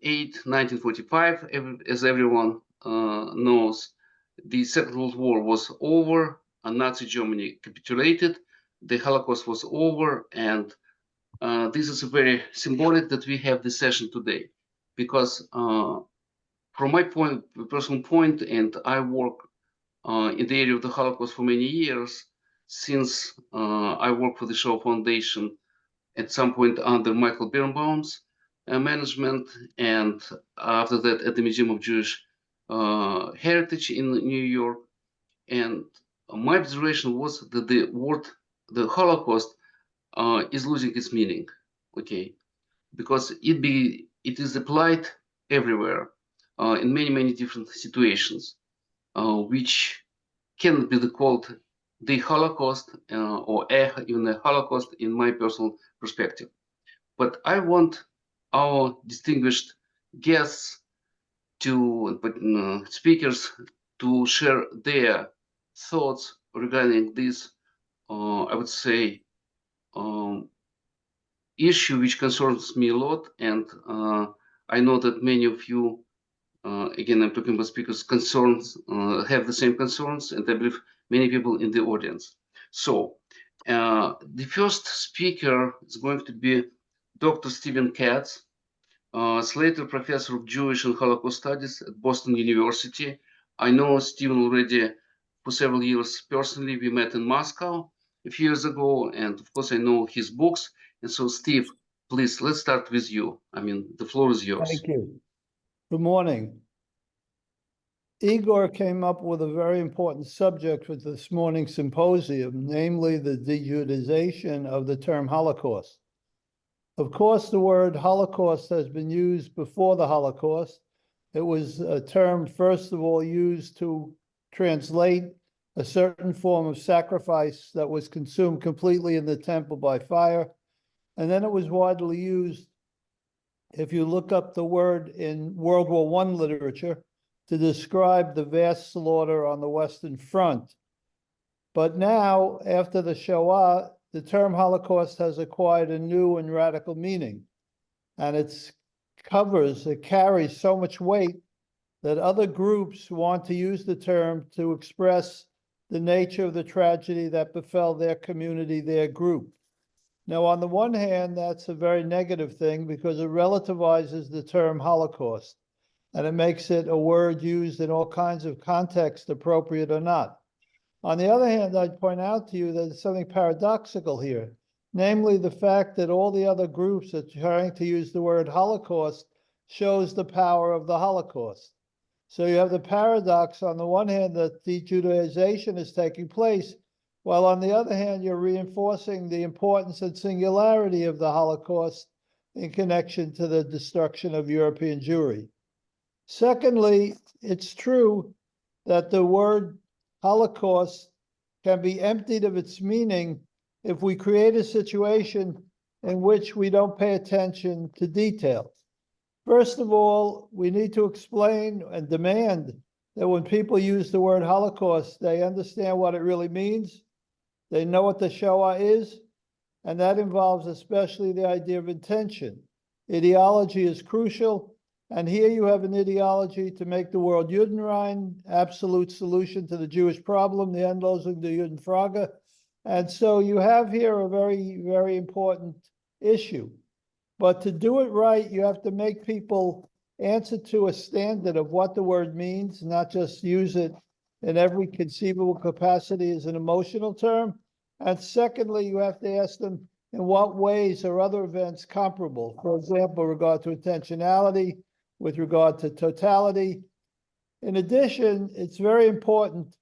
8, 1945, as everyone knows, the Second World War was over, and Nazi Germany capitulated, the Holocaust was over, and this is very symbolic that we have this session today, because from my personal point, and I work in the area of the Holocaust for many years, since I work for the Shoah Foundation at some point under Michael Birnbaum's management, and after that at the Museum of Jewish Heritage in New York. And my observation was that the word, the Holocaust, is losing its meaning, okay, because it is applied everywhere in many different situations, which can be called the Holocaust or even a Holocaust in my personal perspective. But I want our distinguished guests speakers to share their thoughts regarding this, I would say, issue which concerns me a lot. And I know that many of you, again, I'm talking about speakers' concerns, have the same concerns, and I believe many people in the audience. So the first speaker is going to be Dr. Stephen Katz, Slater Professor of Jewish and Holocaust Studies at Boston University. I know Stephen already for several years personally. We met in Moscow a few years ago, and of course I know his books. And so, Steve, please, let's start with you. I mean, the floor is yours. Thank you. Good morning. Igor came up with a very important subject with this morning's symposium, namely the de-Judaization of the term Holocaust. Of course, the word Holocaust has been used before the Holocaust. It was a term, first of all, used to translate a certain form of sacrifice that was consumed completely in the temple by fire. And then it was widely used, if you look up the word in World War I literature, to describe the vast slaughter on the Western Front. But now, after the Shoah, the term Holocaust has acquired a new and radical meaning. And it carries so much weight that other groups want to use the term to express the nature of the tragedy that befell their community, their group. Now, on the one hand, that's a very negative thing because it relativizes the term Holocaust, and it makes it a word used in all kinds of contexts, appropriate or not. On the other hand, I'd point out to you that there's something paradoxical here, namely the fact that all the other groups that are trying to use the word Holocaust shows the power of the Holocaust. So you have the paradox on the one hand that de-Judaization is taking place, while on the other hand, you're reinforcing the importance and singularity of the Holocaust in connection to the destruction of European Jewry. Secondly, it's true that the word Holocaust can be emptied of its meaning if we create a situation in which we don't pay attention to details. First of all, we need to explain and demand that when people use the word Holocaust, they understand what it really means. They know what the Shoah is, and that involves especially the idea of intention. Ideology is crucial, and here you have an ideology to make the world Judenrein, absolute solution to the Jewish problem, the Endlosung der Judenfrage. And so you have here a very important issue. But to do it right, you have to make people answer to a standard of what the word means, not just use it in every conceivable capacity as an emotional term. And secondly, you have to ask them in what ways are other events comparable? For example, with regard to intentionality, with regard to totality. In addition, it's very important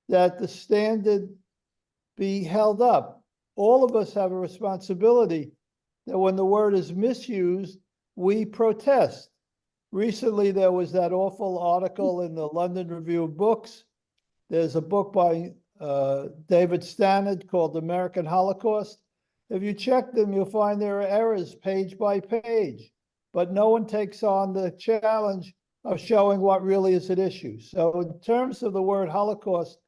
that the standard be held up. All of us have a responsibility that when the word is misused, we protest. Recently, there was that awful article in the London Review of Books. There's a book by David Stannard called American Holocaust. If you check them, you'll find there are errors page by page, but no one takes on the challenge of showing what really is at issue. So in terms of the word Holocaust,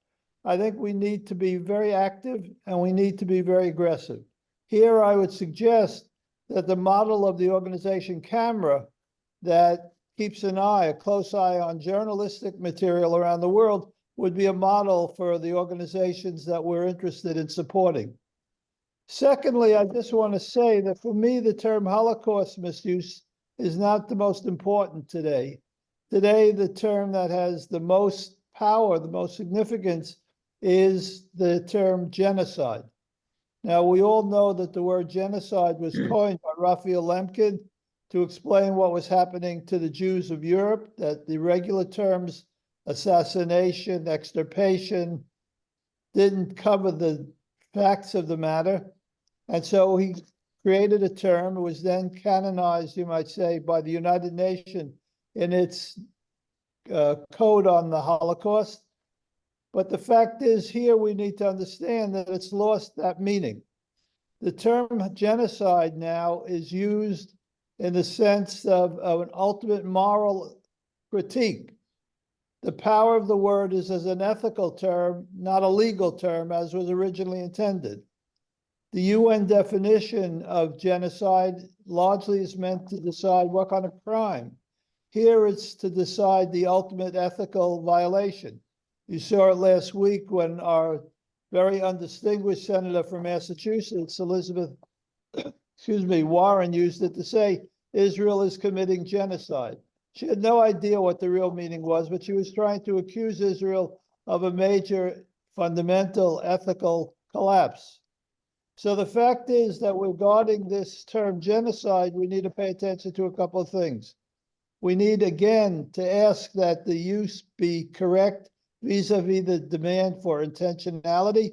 I think we need to be very active and we need to be very aggressive. Here, I would suggest that the model of the organization Camera that keeps a close eye on journalistic material around the world would be a model for the organizations that we're interested in supporting. Secondly, I just want to say that for me, the term Holocaust misuse is not the most important today. Today, the term that has the most power, the most significance, is the term genocide. Now, we all know that the word genocide was coined by Raphael Lemkin to explain what was happening to the Jews of Europe, that the regular terms, assassination, extirpation, didn't cover the facts of the matter. And so he created a term. It was then canonized, you might say, by the United Nations in its code on the Holocaust. But the fact is, here we need to understand that it's lost that meaning. The term genocide now is used in the sense of an ultimate moral critique. The power of the word is as an ethical term, not a legal term, as was originally intended. The UN definition of genocide largely is meant to decide what kind of crime. Here it's to decide the ultimate ethical violation. You saw it last week when our very undistinguished senator from Massachusetts, Elizabeth, Warren, used it to say Israel is committing genocide. She had no idea what the real meaning was, but she was trying to accuse Israel of a major fundamental ethical collapse. So the fact is that regarding this term genocide, we need to pay attention to a couple of things. We need, again, to ask that the use be correct vis-a-vis the demand for intentionality.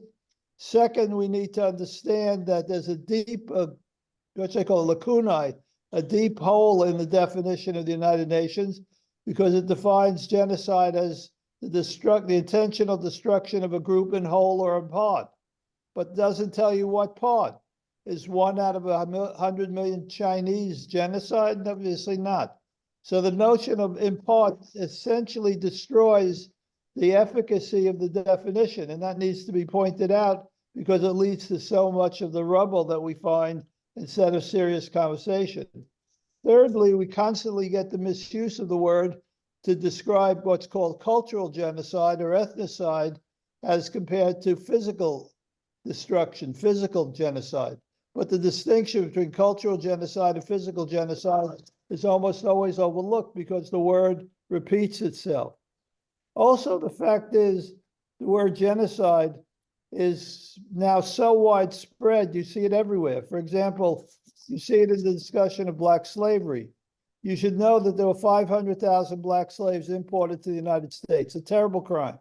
Second, we need to understand that there's a deep, what I call lacunae, a deep hole in the definition of the United Nations, because it defines genocide as the intentional destruction of a group in whole or in part, but doesn't tell you what part. Is 1 out of 100 million Chinese genocide? Obviously not. So the notion of in part essentially destroys the efficacy of the definition, and that needs to be pointed out because it leads to so much of the rubble that we find instead of serious conversation. Thirdly, we constantly get the misuse of the word to describe what's called cultural genocide or ethnocide as compared to physical destruction, physical genocide. But the distinction between cultural genocide and physical genocide is almost always overlooked because the word repeats itself. Also, the fact is the word genocide is now so widespread, you see it everywhere. For example, you see it in the discussion of Black slavery. You should know that there were 500,000 Black slaves imported to the United States, a terrible crime.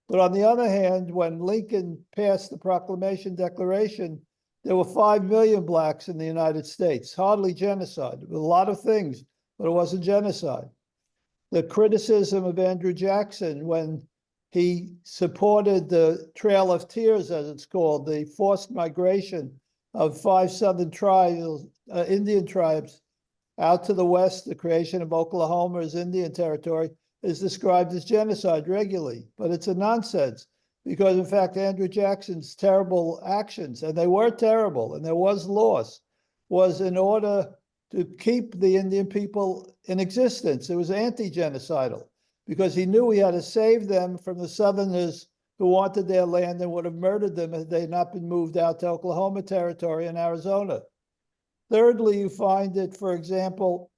But on the other hand, when Lincoln passed the Proclamation Declaration, there were 5 million Blacks in the United States, hardly genocide. A lot of things, but it wasn't genocide. The criticism of Andrew Jackson when he supported the Trail of Tears, as it's called, the forced migration of 5 southern tribes, Indian tribes, out to the west, the creation of Oklahoma as Indian territory, is described as genocide regularly. But it's a nonsense, because in fact, Andrew Jackson's terrible actions, and they were terrible, and there was loss, was in order to keep the Indian people in existence. It was anti-genocidal, because he knew he had to save them from the Southerners who wanted their land and would have murdered them if they had not been moved out to Oklahoma territory and Arizona. Thirdly, you find it, for example,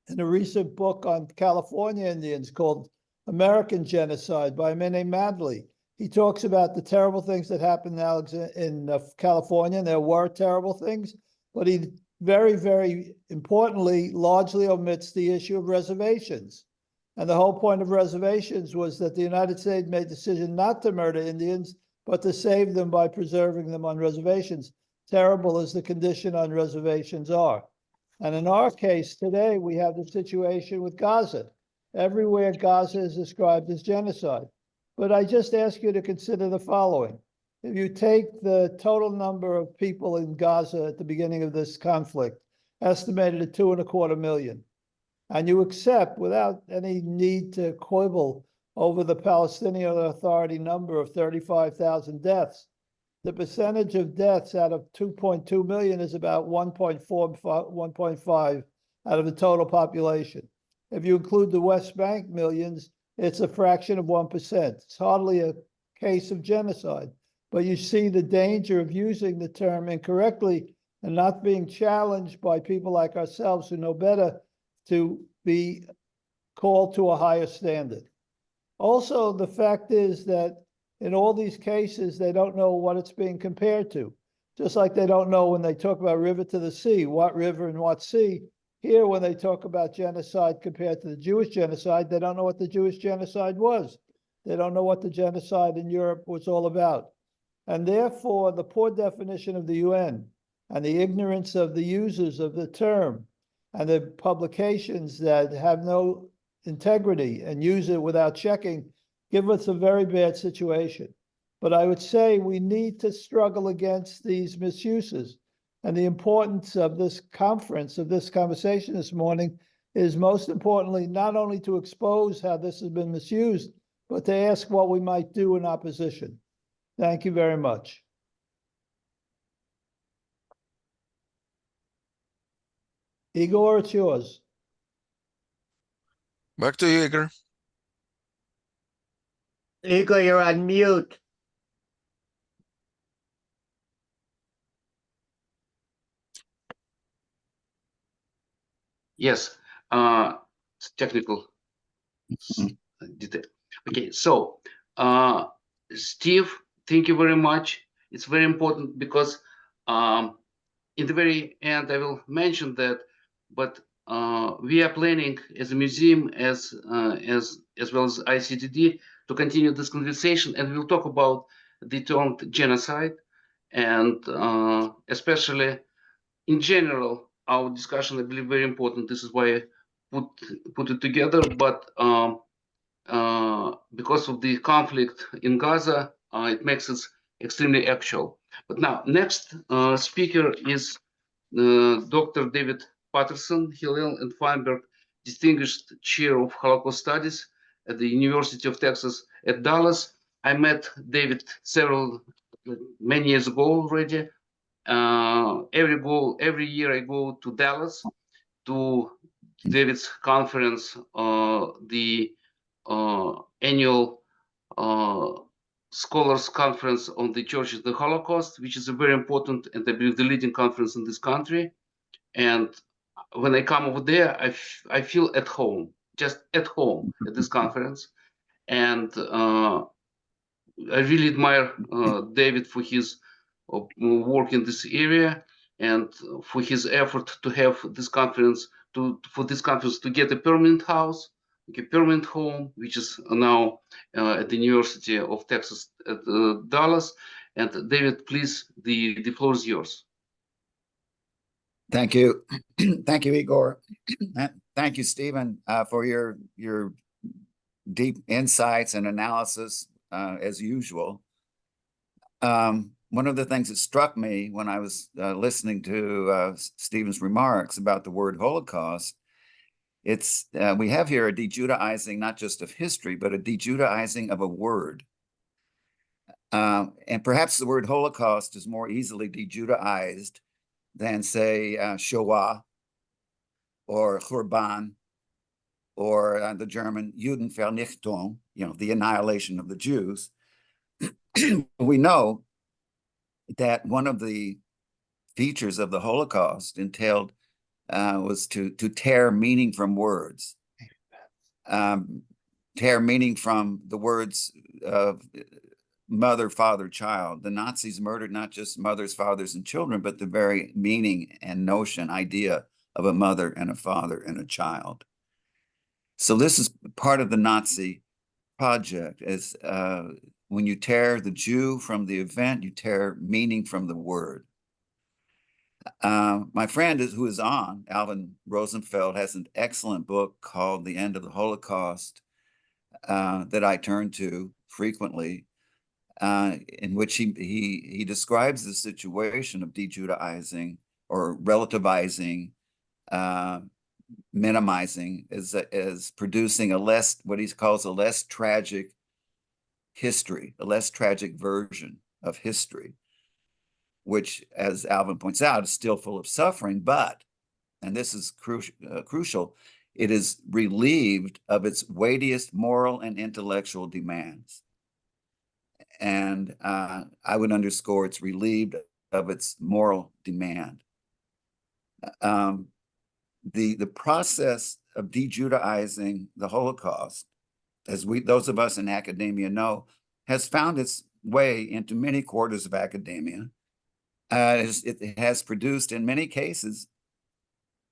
in a recent book on California Indians called American Genocide by a man named Madley. He talks about the terrible things that happened in California, and there were terrible things, but he very, very importantly, largely omits the issue of reservations. And the whole point of reservations was that the United States made the decision not to murder Indians, but to save them by preserving them on reservations, terrible as the condition on reservations are. And in our case today, we have the situation with Gaza. Everywhere Gaza is described as genocide. But I just ask you to consider the following. If you take the total number of people in Gaza at the beginning of this conflict, estimated at 2.25 million, and you accept, without any need to quibble over the Palestinian Authority number of 35,000 deaths, the percentage of deaths out of 2.2 million is about 1.5 out of the total population. If you include the West Bank millions, it's a fraction of 1%. It's hardly a case of genocide, but you see the danger of using the term incorrectly and not being challenged by people like ourselves who know better to be called to a higher standard. Also, the fact is that in all these cases, they don't know what it's being compared to. Just like they don't know when they talk about river to the sea, what river and what sea. Here, when they talk about genocide compared to the Jewish genocide, they don't know what the Jewish genocide was. They don't know what the genocide in Europe was all about. And therefore, the poor definition of the UN and the ignorance of the users of the term and the publications that have no integrity and use it without checking give us a very bad situation. But I would say we need to struggle against these misuses. And the importance of this conference, of this conversation this morning, is most importantly, not only to expose how this has been misused, but to ask what we might do in opposition. Thank you very much. Igor, it's yours. Back to you, Igor. Igor, you're on mute. Yes, it's technical detail. Okay, so Steve, thank you very much. It's very important because in the very end I will mention that, but we are planning as a museum, as well as ICTD, to continue this conversation, and we'll talk about the term genocide, and especially in general, our discussion, I believe, very important. This is why I put it together. But because of the conflict in Gaza, it makes it extremely actual. But now, next speaker is Dr. David Patterson, Hillel and Feinberg Distinguished Chair of Holocaust Studies at the University of Texas at Dallas. I met David many years ago already. Every year I go to Dallas to David's conference, the annual scholars conference on the churches of the Holocaust, which is a very important and I believe the leading conference in this country. And when I come over there, I feel at home, just at home at this conference. And I really admire David for his work in this area and for his effort to have this conference, for this conference to get a permanent house, a permanent home, which is now at the University of Texas at Dallas. And David, please, the floor is yours. Thank you. Thank you, Igor. Thank you, Stephen, for your deep insights and analysis, as usual. One of the things that struck me when I was listening to Stephen's remarks about the word Holocaust, we have here a de-Judaizing not just of history, but a de-Judaizing of a word. And perhaps the word Holocaust is more easily de-Judaized than, say, Shoah or Churban or the German Judenvernichtung, the annihilation of the Jews. We know that one of the features of the Holocaust entailed was to tear meaning from words, tear meaning from the words of mother, father, child. The Nazis murdered not just mothers, fathers, and children, but the very meaning and notion, idea of a mother and a father and a child. So this is part of the Nazi project, as when you tear the Jew from the event, you tear meaning from the word. My friend who is on, Alvin Rosenfeld, has an excellent book called The End of the Holocaust that I turn to frequently, in which he describes the situation of de-Judaizing or relativizing, minimizing as producing what he calls a less tragic history, a less tragic version of history, which, as Alvin points out, is still full of suffering, but and this is crucial, it is relieved of its weightiest moral and intellectual demands. And I would underscore it's relieved of its moral demand. The process of de-Judaizing the Holocaust, as those of us in academia know, has found its way into many quarters of academia. It has produced, in many cases,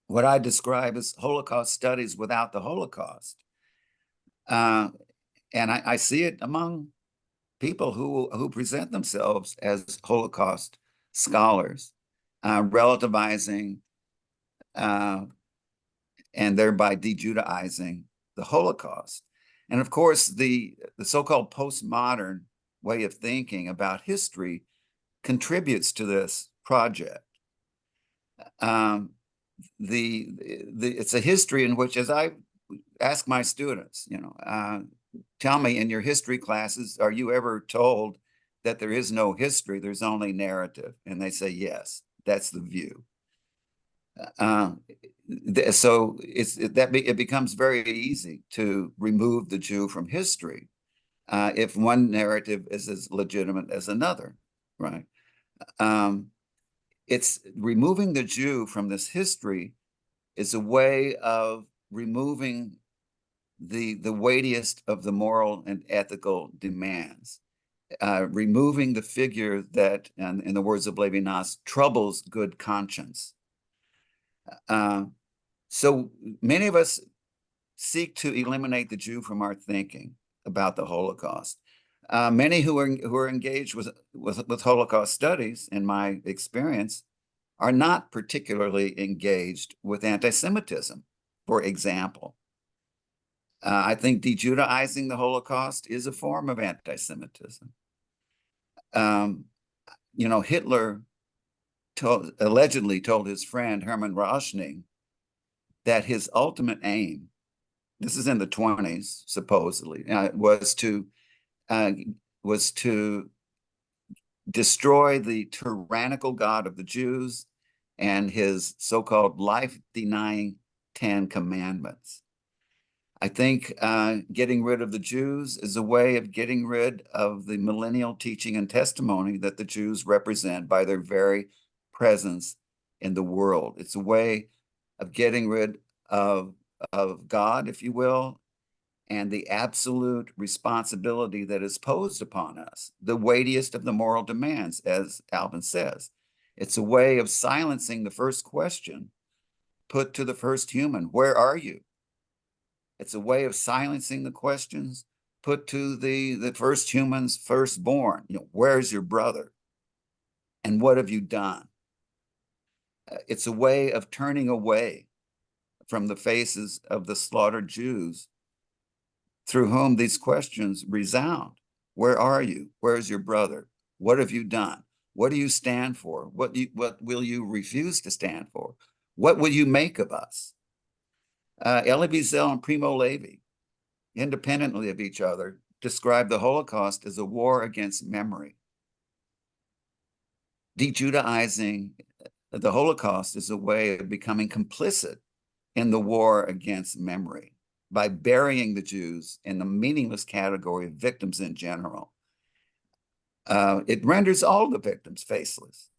what I describe as Holocaust studies without the Holocaust. And I see it among people who present themselves as Holocaust scholars, relativizing and thereby de-Judaizing the Holocaust. And of course, the so-called postmodern way of thinking about history contributes to this project. It's a history in which, as I ask my students, tell me in your history classes, are you ever told that there is no history, there's only narrative? And they say, yes, that's the view. So it becomes very easy to remove the Jew from history if one narrative is as legitimate as another, right? It's removing the Jew from this history is a way of removing the weightiest of the moral and ethical demands, removing the figure that, in the words of Levinas, troubles good conscience. So many of us seek to eliminate the Jew from our thinking about the Holocaust. Many who are engaged with Holocaust studies, in my experience, are not particularly engaged with anti-Semitism, for example. I think de-Judaizing the Holocaust is a form of anti-Semitism. Hitler allegedly told his friend Hermann Rauschning that his ultimate aim, this is in the 1920s, supposedly, was to destroy the tyrannical God of the Jews and his so-called life-denying 10 Commandments. I think getting rid of the Jews is a way of getting rid of the millennial teaching and testimony that the Jews represent by their very presence in the world. It's a way of getting rid of God, if you will, and the absolute responsibility that is posed upon us, the weightiest of the moral demands, as Alvin says. It's a way of silencing the first question put to the first human, where are you? It's a way of silencing the questions put to the first human's firstborn. Where's your brother? And what have you done? It's a way of turning away from the faces of the slaughtered Jews through whom these questions resound. Where are you? Where's your brother? What have you done? What do you stand for? What will you refuse to stand for? What will you make of us? Elie Wiesel and Primo Levi, independently of each other, describe the Holocaust as a war against memory. De-Judaizing the Holocaust is a way of becoming complicit in the war against memory by burying the Jews in the meaningless category of victims in general. It renders all the victims faceless.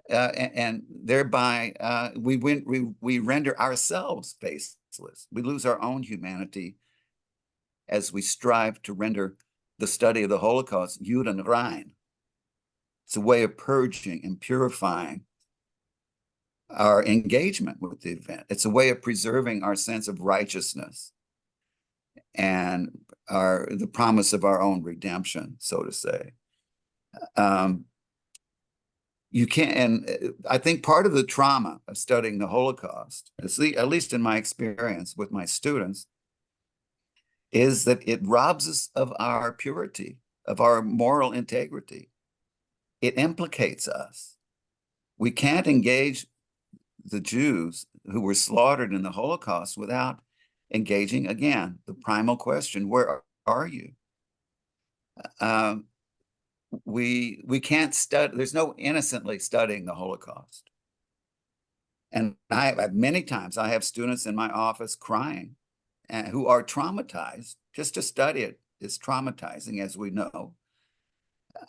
And thereby we render ourselves faceless. We lose our own humanity as we strive to render the study of the Holocaust Jud und rein. It's a way of purging and purifying our engagement with the event. It's a way of preserving our sense of righteousness and the promise of our own redemption, so to say. You can't, and I think part of the trauma of studying the Holocaust, at least in my experience with my students, is that it robs us of our purity, of our moral integrity. It implicates us. We can't engage the Jews who were slaughtered in the Holocaust without engaging, again, the primal question, where are you? We can't study, there's no innocently studying the Holocaust. And many times I have students in my office crying and who are traumatized. Just to study it is traumatizing, as we know.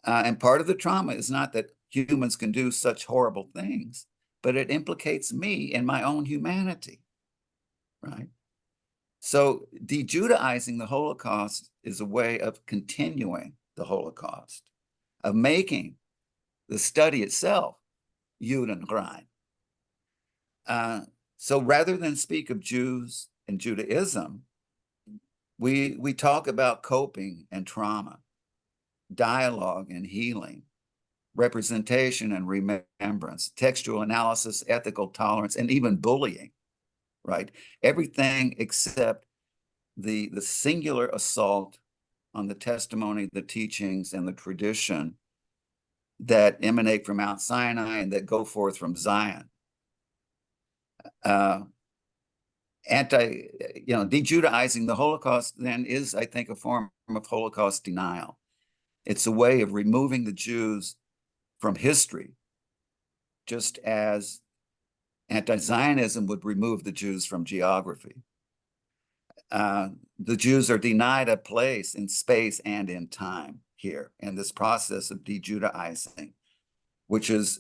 And part of the trauma is not that humans can do such horrible things, but it implicates me in my own humanity, right? So de-Judaizing the Holocaust is a way of continuing the Holocaust, of making the study itself Judenrein. So rather than speak of Jews and Judaism, we talk about coping and trauma, dialogue and healing, representation and remembrance, textual analysis, ethical tolerance, and even bullying, right? Everything except the singular assault on the testimony, the teachings, and the tradition that emanate from Mount Sinai and that go forth from Zion. De-Judaizing the Holocaust then is, I think, a form of Holocaust denial. It's a way of removing the Jews from history, just as anti-Zionism would remove the Jews from geography. The Jews are denied a place in space and in time here in this process of de-Judaizing, which is,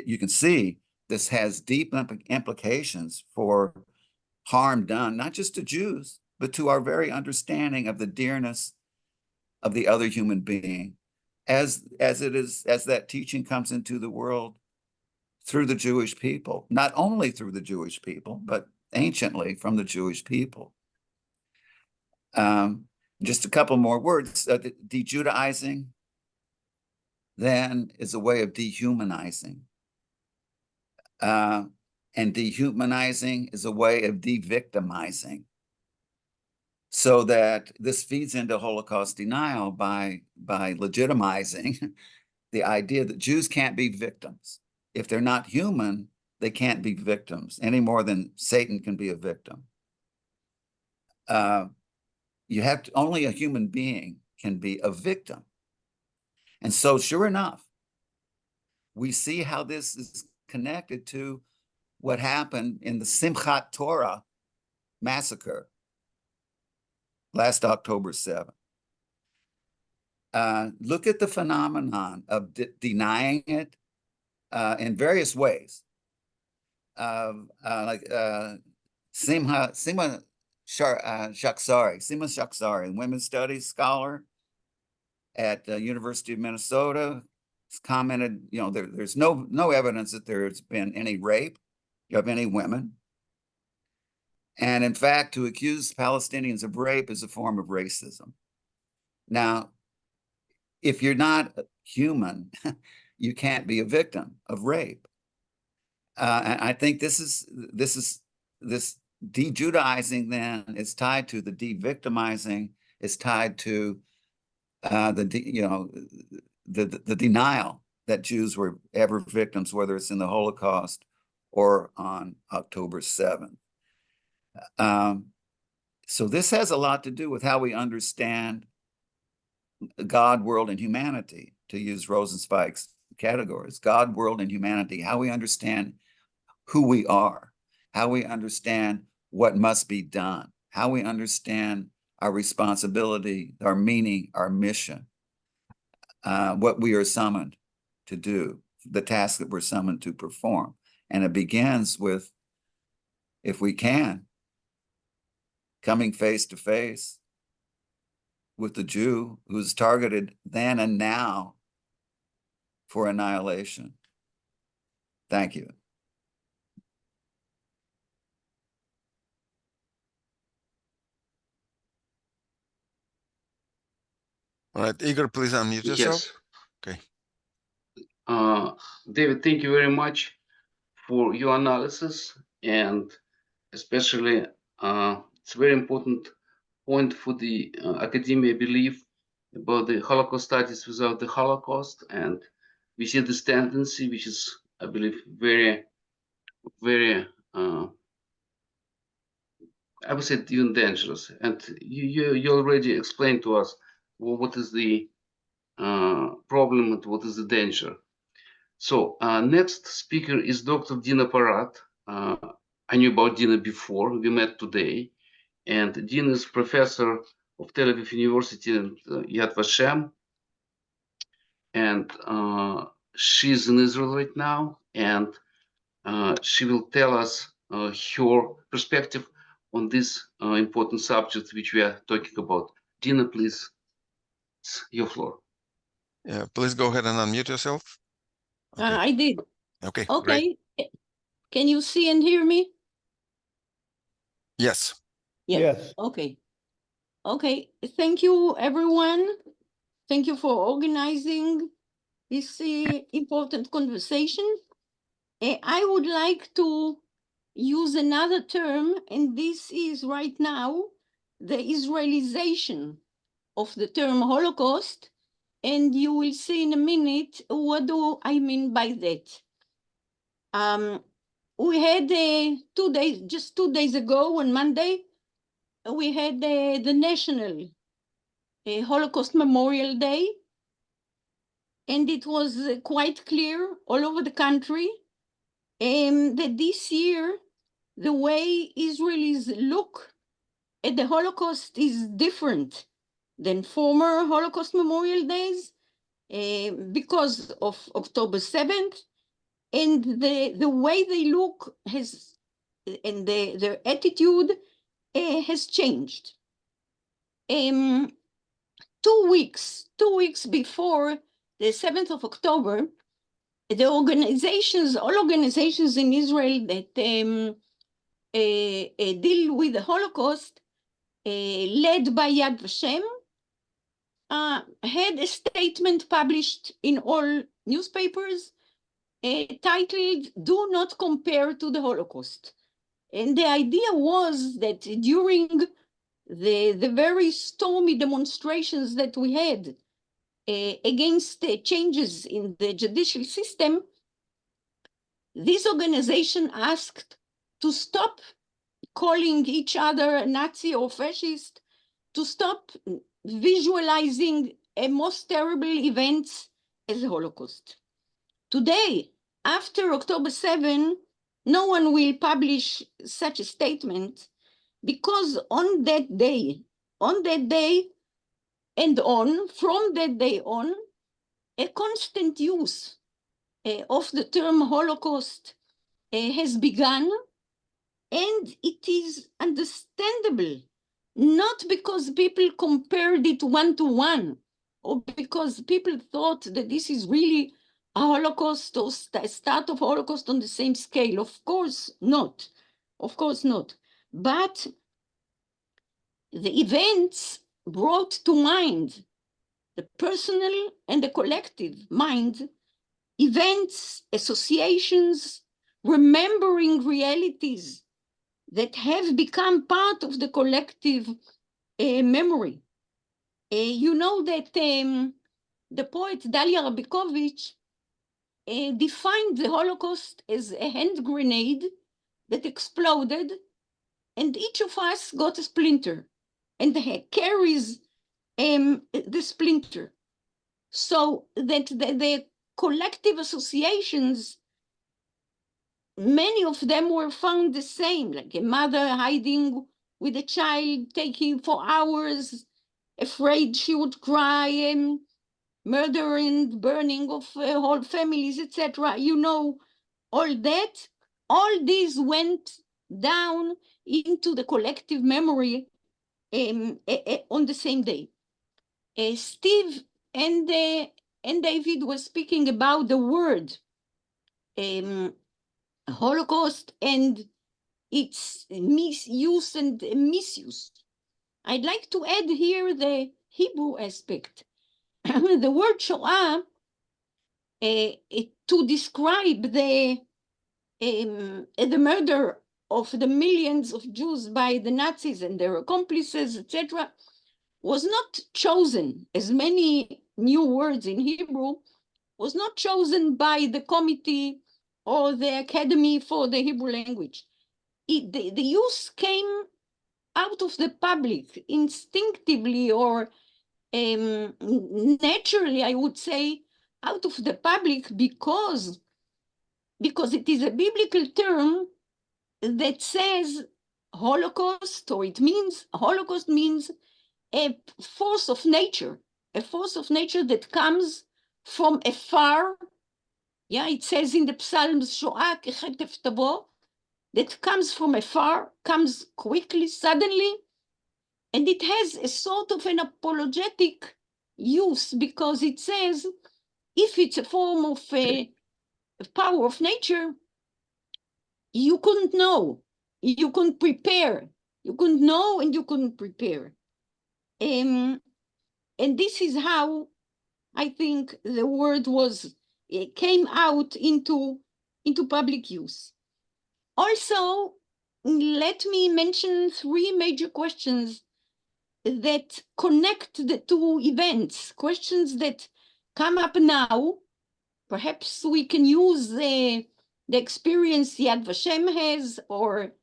you can see this has deep implications for harm done, not just to Jews, but to our very understanding of the dearness of the other human being, as that teaching comes into the world through the Jewish people, not only through the Jewish people, but anciently from the Jewish people. Just a couple more words. De-Judaizing then is a way of dehumanizing. And dehumanizing is a way of de-victimizing. So that this feeds into Holocaust denial by legitimizing the idea that Jews can't be victims. If they're not human, they can't be victims any more than Satan can be a victim. Only a human being can be a victim. And so sure enough, we see how this is connected to what happened in the Simchat Torah massacre last October 7th. Look at the phenomenon of denying it in various ways. Sima Shaksari, women's studies scholar at the University of Minnesota, has commented, there's no evidence that there's been any rape of any women. And in fact, to accuse Palestinians of rape is a form of racism. Now, if you're not human, you can't be a victim of rape. And I think this de-Judaizing then is tied to the de-victimizing, is tied to the denial that Jews were ever victims, whether it's in the Holocaust or on October 7th. So this has a lot to do with how we understand God, world, and humanity, to use Rosenzweig's categories, God, world, and humanity, how we understand who we are, how we understand what must be done, how we understand our responsibility, our meaning, our mission, what we are summoned to do, the task that we're summoned to perform. And it begins with, if we can, coming face to face with the Jew who's targeted then and now for annihilation. Thank you. All right, Igor, please unmute yourself. Yes. Okay. David, thank you very much for your analysis, and especially it's a very important point for the academia belief about the Holocaust studies without the Holocaust. And we see this tendency, which is, I believe, very, very, I would say even dangerous. And you already explained to us what is the problem and what is the danger. So next speaker is Dr. Dina Parat. I knew about Dina before, we met today. And Dina is professor of Tel Aviv University and Yad Vashem. And she's in Israel right now. And she will tell us her perspective on this important subject which we are talking about. Dina, please, it's your floor. Yeah, please go ahead and unmute yourself. Okay. I did. Okay, great. Okay. Can you see and hear me? Yes. Yes. Okay. Okay. Thank you, everyone. Thank you for organizing this important conversation. I would like to use another term, and this is right now the Israelization of the term Holocaust, and you will see in a minute what do I mean by that. We had 2 days, just 2 days ago on Monday, we had the National Holocaust Memorial Day, and it was quite clear all over the country that this year the way Israelis look at the Holocaust is different than former Holocaust Memorial Days because of October 7th, and the way they look has, and their attitude has changed. 2 weeks before the 7th of October, the organizations, all organizations in Israel that deal with the Holocaust, led by Yad Vashem, had a statement published in all newspapers titled, "Do not compare to the Holocaust." And the idea was that during the very stormy demonstrations that we had against the changes in the judicial system, this organization asked to stop calling each other Nazi or fascist, to stop visualizing a most terrible events as the Holocaust. Today, after October 7, no one will publish such a statement, because on that day and on, from that day on, a constant use of the term Holocaust has begun, and it is understandable, not because people compared it one-to-one, or because people thought that this is really a Holocaust or start of Holocaust on the same scale. Of course not. Of course not. But the events brought to mind, the personal and the collective mind, events, associations, remembering realities that have become part of the collective memory. You know that the poet Dalia Rabikovich defined the Holocaust as a hand grenade that exploded, and each of us got a splinter and carries the splinter. So that the collective associations, many of them were found the same, like a mother hiding with a child, taking for hours, afraid she would cry, murder and burning of whole families, etc. You know, all that, all these went down into the collective memory on the same day. Steve and David were speaking about the word Holocaust and its misuse and misuse. I'd like to add here the Hebrew aspect. The word Shoah, to describe the murder of the millions of Jews by the Nazis and their accomplices, etc., was not chosen, as many new words in Hebrew, was not chosen by the committee or the Academy for the Hebrew language. The use came out of the public instinctively or naturally, I would say, out of the public because it is a biblical term that says Holocaust, or it means Holocaust means a force of nature that comes from afar. Yeah, it says in the Psalms, Shoah kechetef tavo, that comes from afar, comes quickly, suddenly, and it has a sort of an apologetic use because it says if it's a form of power of nature, you couldn't know, you couldn't prepare, you couldn't know and you couldn't prepare. And this is how I think the word it came out into public use. Also, let me mention 3 major questions that connect the 2 events, questions that come up now. Perhaps we can use the experience Yad Vashem has or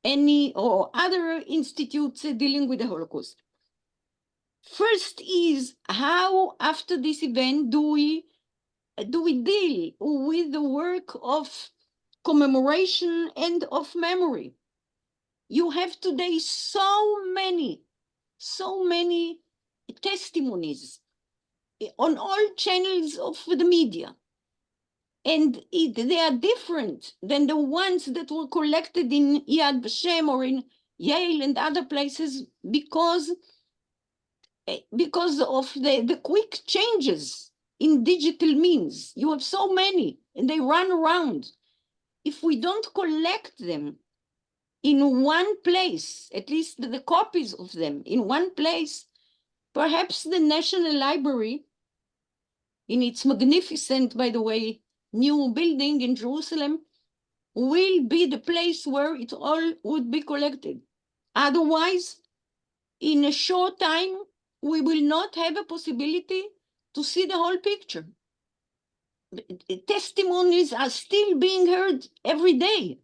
other institutes dealing with the Holocaust. First is how, after this event, do we deal with the work of commemoration and of memory? You have today so many testimonies on all channels of the media, and they are different than the ones that were collected in Yad Vashem or in Yale and other places because of the quick changes in digital means. You have so many and they run around. If we don't collect them in one place, at least the copies of them in one place, perhaps the National Library, in its magnificent, by the way, new building in Jerusalem, will be the place where it all would be collected. Otherwise, in a short time, we will not have a possibility to see the whole picture. Testimonies are still being heard every day.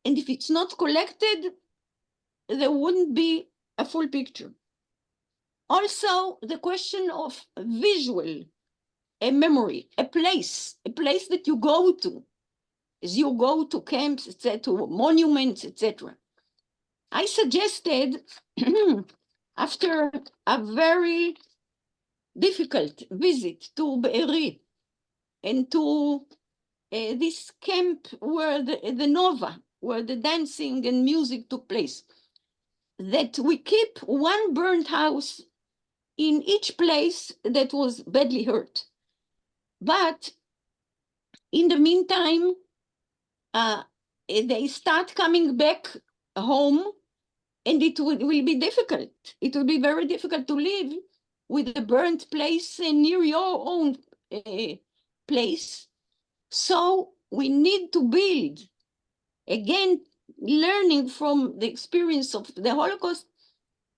And if it's not collected, there wouldn't be a full picture. Also, the question of visual memory, a place that you go to, as you go to camps, etc., to monuments, etc. I suggested, after a very difficult visit to Be'eri and to this camp where the Nova, where the dancing and music took place, that we keep one burnt house in each place that was badly hurt. But in the meantime, they start coming back home, and it will be difficult. It will be very difficult to live with a burnt place near your own place. So we need to build, again, learning from the experience of the Holocaust,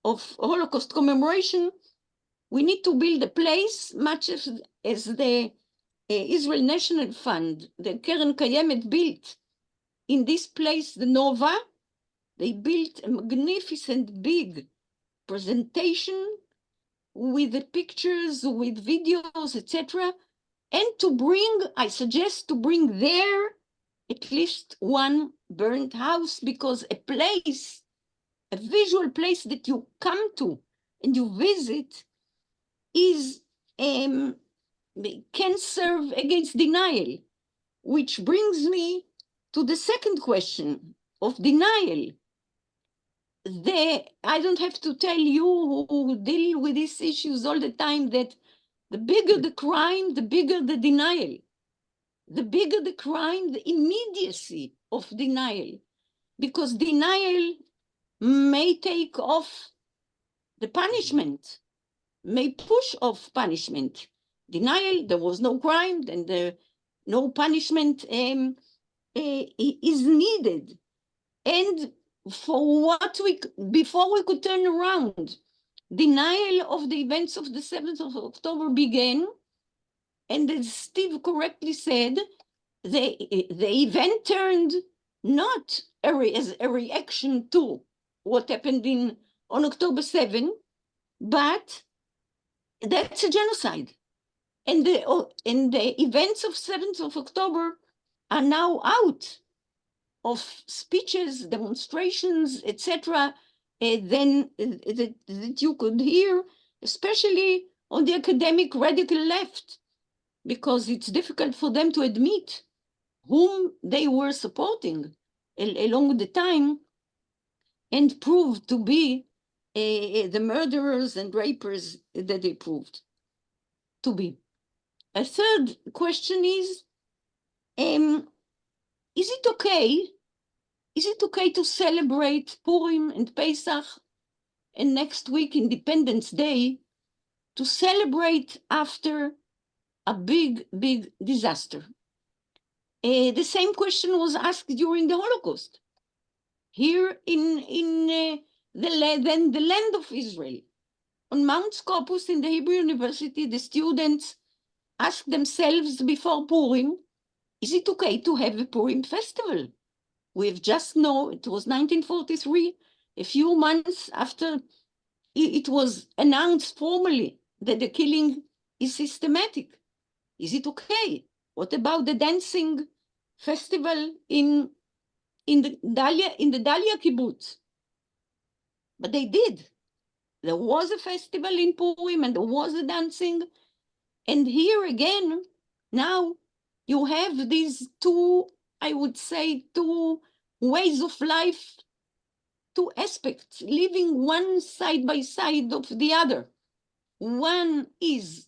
of Holocaust commemoration, we need to build a place much as the Israel National Fund, the Keren Kayemet built in this place, the Nova. They built a magnificent big presentation with the pictures, with videos, etc. And to bring, I suggest to bring there at least one burnt house, because a place, a visual place that you come to and you visit is can serve against denial, which brings me to the second question of denial. I don't have to tell you who deal with these issues all the time that the bigger the crime, the bigger the denial. The bigger the crime, the immediacy of denial, because denial may take off the punishment, may push off punishment. Denial, there was no crime, then no punishment is needed. And before we could turn around, denial of the events of the 7th of October began, and as Steve correctly said, the event turned not as a reaction to what happened on October 7, but that's a genocide. And the events of 7th of October are now out of speeches, demonstrations, etc., then that you could hear, especially on the academic radical left, because it's difficult for them to admit whom they were supporting along the time and proved to be the murderers and rapers that they proved to be. A third question is it okay? Is it okay to celebrate Purim and Pesach and next week Independence Day, to celebrate after a big, big disaster? The same question was asked during the Holocaust. Here in the land of Israel, on Mount Scopus in the Hebrew University, the students asked themselves before Purim, is it okay to have a Purim festival? We've just known it was 1943, a few months after it was announced formally that the killing is systematic. Is it okay? What about the dancing festival in the Dalia kibbutz? But they did. There was a festival in Purim and there was a dancing. And here again, now you have these two, I would say, two ways of life, two aspects, living one side by side of the other. One is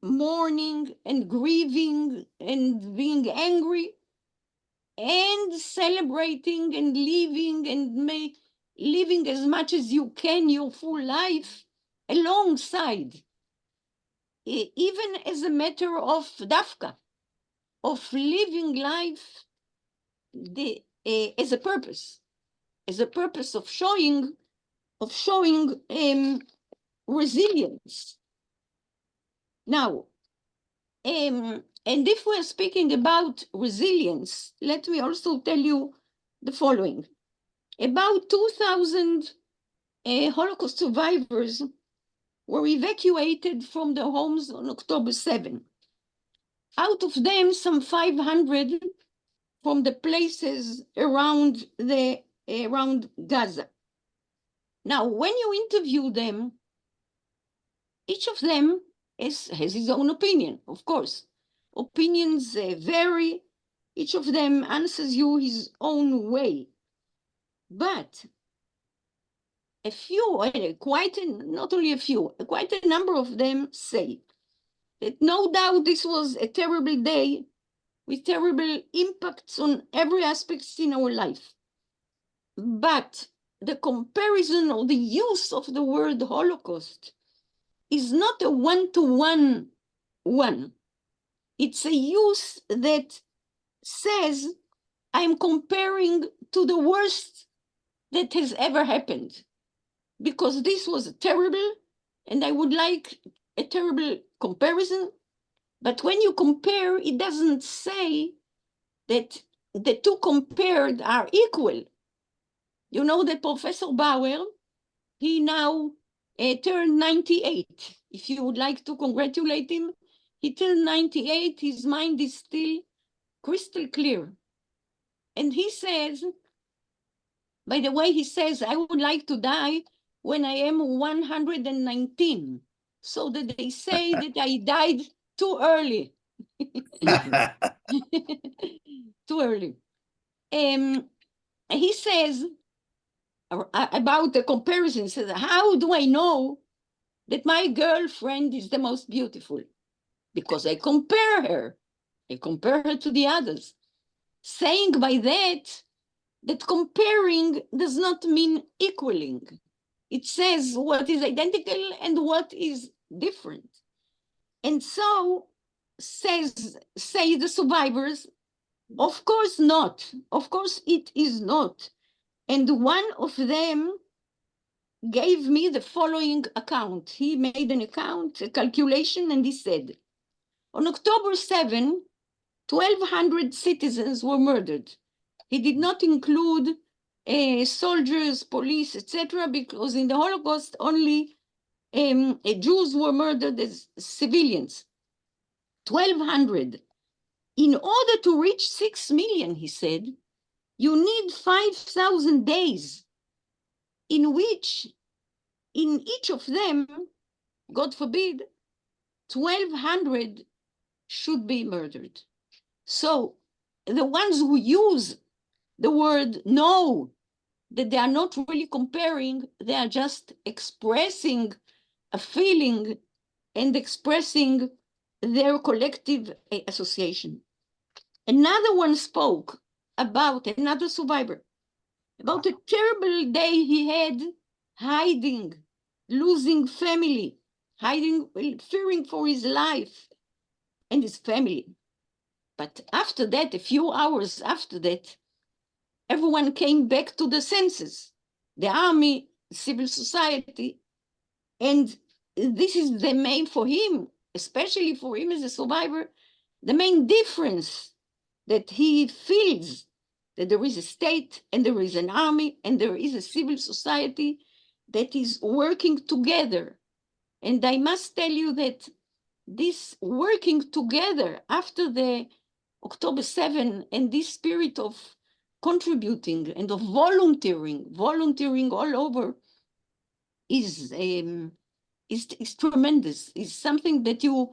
mourning and grieving and being angry and celebrating and living as much as you can your full life alongside, even as a matter of dafka, of living life as a purpose of showing resilience. Now, and if we're speaking about resilience, let me also tell you the following. About 2,000 Holocaust survivors were evacuated from their homes on October 7. Out of them, some 500 from the places around Gaza. Now, when you interview them, each of them has his own opinion, of course. Opinions vary. Each of them answers you his own way. But a few, not only a few, quite a number of them say that no doubt this was a terrible day with terrible impacts on every aspect in our life. But the comparison or the use of the word Holocaust is not a one-to-one one. It's a use that says, I'm comparing to the worst that has ever happened, because this was terrible, and I would like a terrible comparison. But when you compare, it doesn't say that the two compared are equal. You know that Professor Bauer, he now turned 98. If you would like to congratulate him, he turned 98. His mind is still crystal clear. And he says, by the way, he says, I would like to die when I am 119, so that they say that I died too early. Too early. He says about the comparison, says, how do I know that my girlfriend is the most beautiful? Because I compare her to the others, saying by that comparing does not mean equaling. It says what is identical and what is different. And so say the survivors, of course not. Of course it is not. And one of them gave me the following account. He made an account, a calculation, and he said, on October 7, 1,200 citizens were murdered. He did not include soldiers, police, etc., because in the Holocaust, only Jews were murdered as civilians. 1,200. In order to reach 6 million, he said, you need 5,000 days in which, in each of them, God forbid, 1,200 should be murdered. So the ones who use the word no, that they are not really comparing, they are just expressing a feeling and expressing their collective association. Another one spoke about another survivor, about a terrible day he had hiding, losing family, hiding, fearing for his life and his family. But after that, a few hours after that, everyone came back to the senses, the army, civil society, and this is the main, for him, especially for him as a survivor, the main difference that he feels that there is a state and there is an army and there is a civil society that is working together. And I must tell you that this working together after the October 7 and this spirit of contributing and of volunteering all over is tremendous, is something that you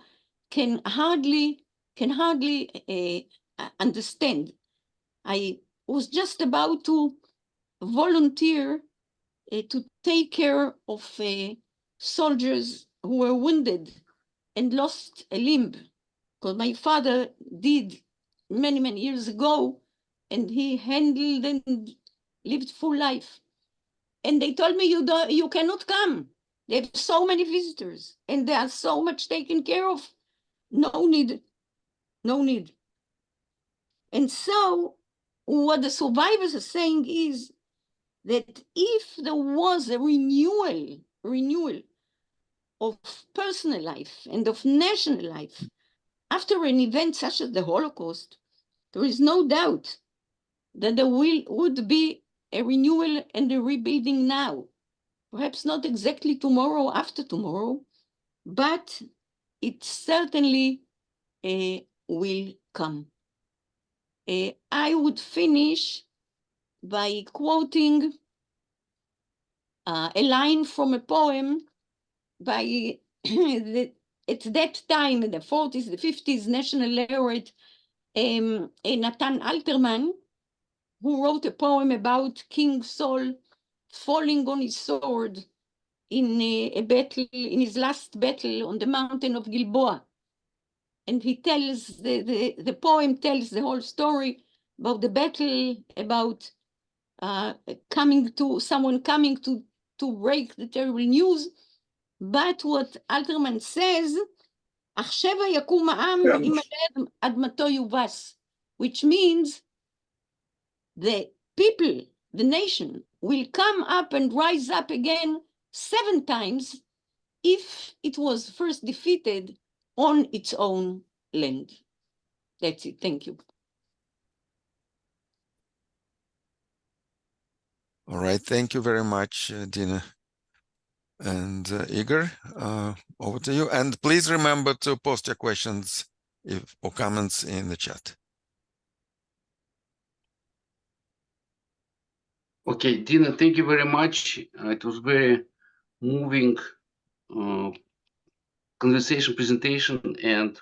can hardly understand. I was just about to volunteer to take care of soldiers who were wounded and lost a limb, because my father did many years ago, and he handled and lived full life. And they told me, you cannot come. They have so many visitors, and they are so much taken care of. No need. And so what the survivors are saying is that if there was a renewal of personal life and of national life after an event such as the Holocaust, there is no doubt that there would be a renewal and a rebuilding now. Perhaps not exactly tomorrow, after tomorrow, but it certainly will come. I would finish by quoting a line from a poem by at that time, in the 40s, the 50s, national laureate Nathan Alterman, who wrote a poem about King Saul falling on his sword in a battle, in his last battle on the mountain of Gilboa. And he tells, the poem tells the whole story about the battle, about someone coming to break the terrible news. But what Alterman says, "Achsheva yakum ha'am im admato yuvas," which means the people, the nation, will come up and rise up again 7 times if it was first defeated on its own land. That's it. Thank you. All right. Thank you very much, Dina. And Igor, over to you. And please remember to post your questions or comments in the chat. Okay, Dina, thank you very much. It was very moving conversation, presentation, and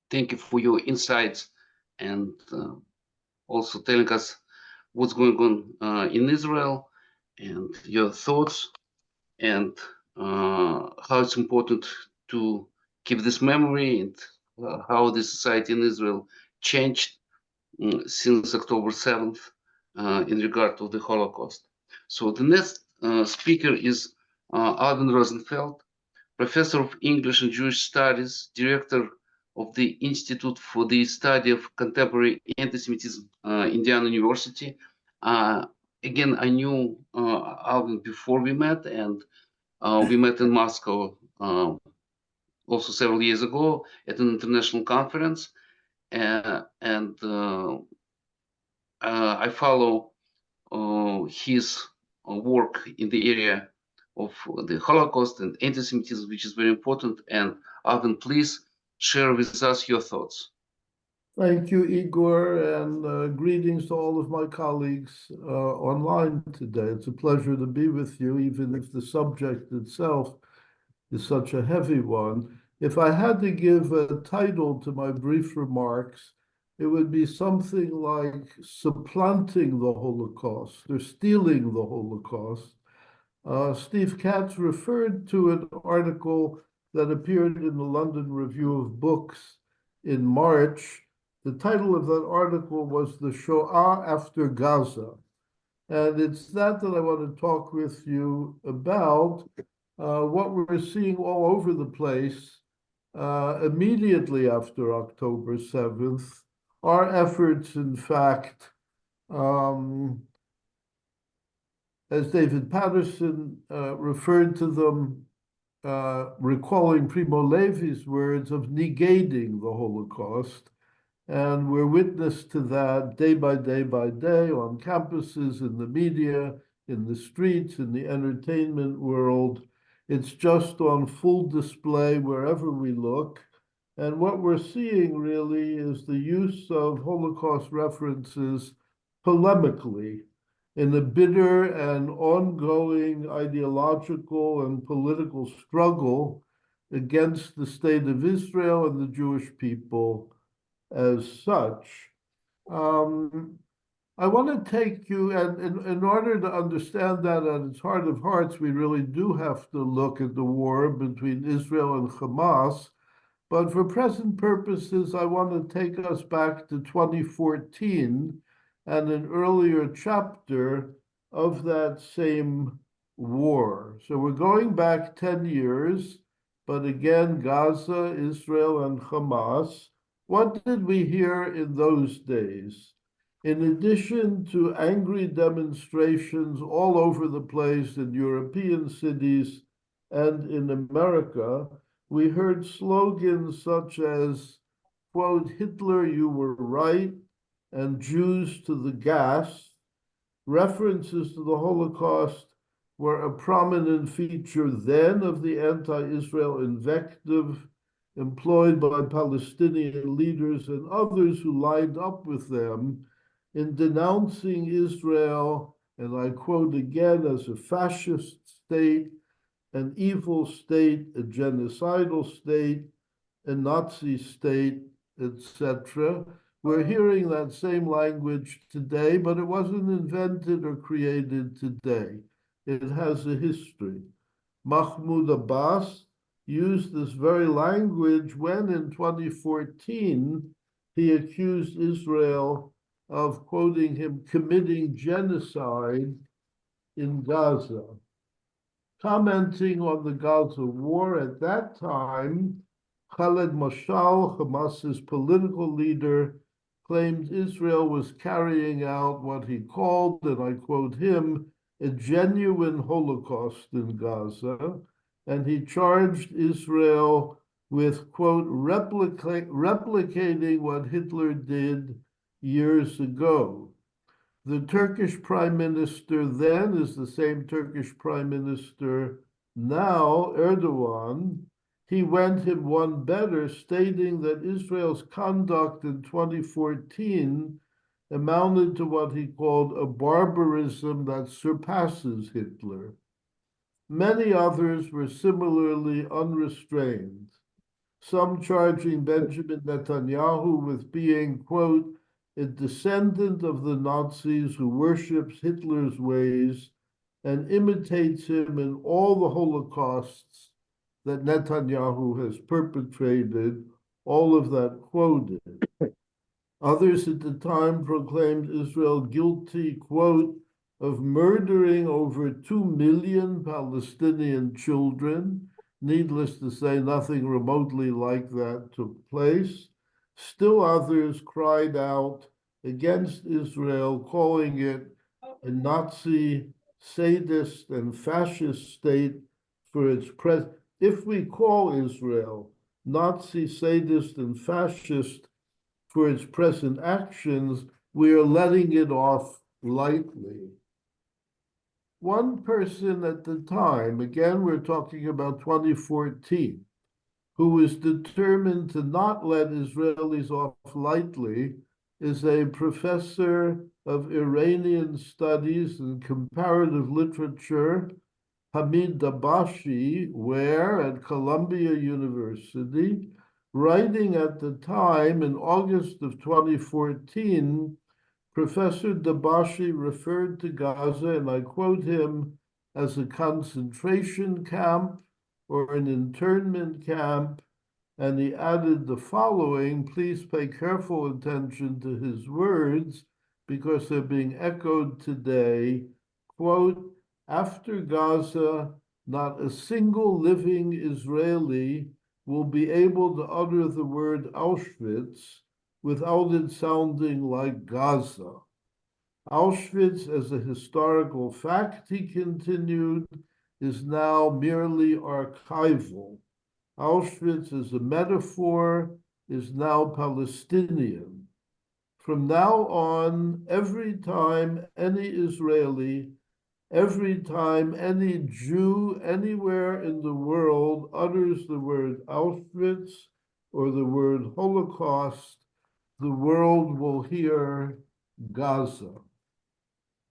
thank you for your insights and also telling us what's going on in Israel and your thoughts and how it's important to keep this memory and how the society in Israel changed since October 7th in regard to the Holocaust. So the next speaker is Alvin Rosenfeld, professor of English and Jewish Studies, director of the Institute for the Study of Contemporary Anti-Semitism, Indiana University. Again, I knew Alvin before we met, and we met in Moscow also several years ago at an international conference. And I follow his work in the area of the Holocaust and anti-Semitism, which is very important. And Arvin, please share with us your thoughts. Thank you, Igor, and greetings to all of my colleagues online today. It's a pleasure to be with you, even if the subject itself is such a heavy one. If I had to give a title to my brief remarks, it would be something like supplanting the Holocaust or stealing the Holocaust. Steve Katz referred to an article that appeared in the London Review of Books in March. The title of that article was The Shoah After Gaza. And it's that I want to talk with you about, what we're seeing all over the place immediately after October 7th. Our efforts, in fact, as David Patterson referred to them, recalling Primo Levi's words of negating the Holocaust. And we're witness to that day by day by day on campuses, in the media, in the streets, in the entertainment world. It's just on full display wherever we look. And what we're seeing really is the use of Holocaust references polemically in a bitter and ongoing ideological and political struggle against the state of Israel and the Jewish people as such. I want to take you, and in order to understand that at its heart of hearts, we really do have to look at the war between Israel and Hamas. But for present purposes, I want to take us back to 2014 and an earlier chapter of that same war. So we're going back 10 years, but again, Gaza, Israel, and Hamas. What did we hear in those days? In addition to angry demonstrations all over the place in European cities and in America, we heard slogans such as, quote, Hitler, you were right, and Jews to the gas. References to the Holocaust were a prominent feature then of the anti-Israel invective employed by Palestinian leaders and others who lined up with them in denouncing Israel, and I quote again, as a fascist state, an evil state, a genocidal state, a Nazi state, etc. We're hearing that same language today, but it wasn't invented or created today. It has a history. Mahmoud Abbas used this very language when in 2014 he accused Israel of, quoting him, committing genocide in Gaza. Commenting on the Gaza war at that time, Khaled Mashal, Hamas's political leader, claimed Israel was carrying out what he called, and I quote him, a genuine Holocaust in Gaza, and he charged Israel with, quote, replicating what Hitler did years ago. The Turkish prime minister then is the same Turkish prime minister now, Erdogan. He went him one better, stating that Israel's conduct in 2014 amounted to what he called a barbarism that surpasses Hitler. Many others were similarly unrestrained, some charging Benjamin Netanyahu with being, quote, a descendant of the Nazis who worships Hitler's ways and imitates him in all the Holocausts that Netanyahu has perpetrated, all of that quoted. Others at the time proclaimed Israel guilty, quote, of murdering over 2 million Palestinian children. Needless to say, nothing remotely like that took place. Still others cried out against Israel, calling it a Nazi, sadist, and fascist state for its present. If we call Israel Nazi, sadist, and fascist for its present actions, we are letting it off lightly. one person at the time, again, we're talking about 2014, who was determined to not let Israelis off lightly, is a professor of Iranian studies and comparative literature, Hamid Dabashi, where at Columbia University, writing at the time in August of 2014, Professor Dabashi referred to Gaza, and I quote him, as a concentration camp or an internment camp, and he added the following. Please pay careful attention to his words because they're being echoed today. Quote, after Gaza, not a single living Israeli will be able to utter the word Auschwitz without it sounding like Gaza. Auschwitz, as a historical fact, he continued, is now merely archival. Auschwitz as a metaphor is now Palestinian. From now on, every time any Israeli, every time any Jew anywhere in the world utters the word Auschwitz or the word Holocaust, the world will hear Gaza.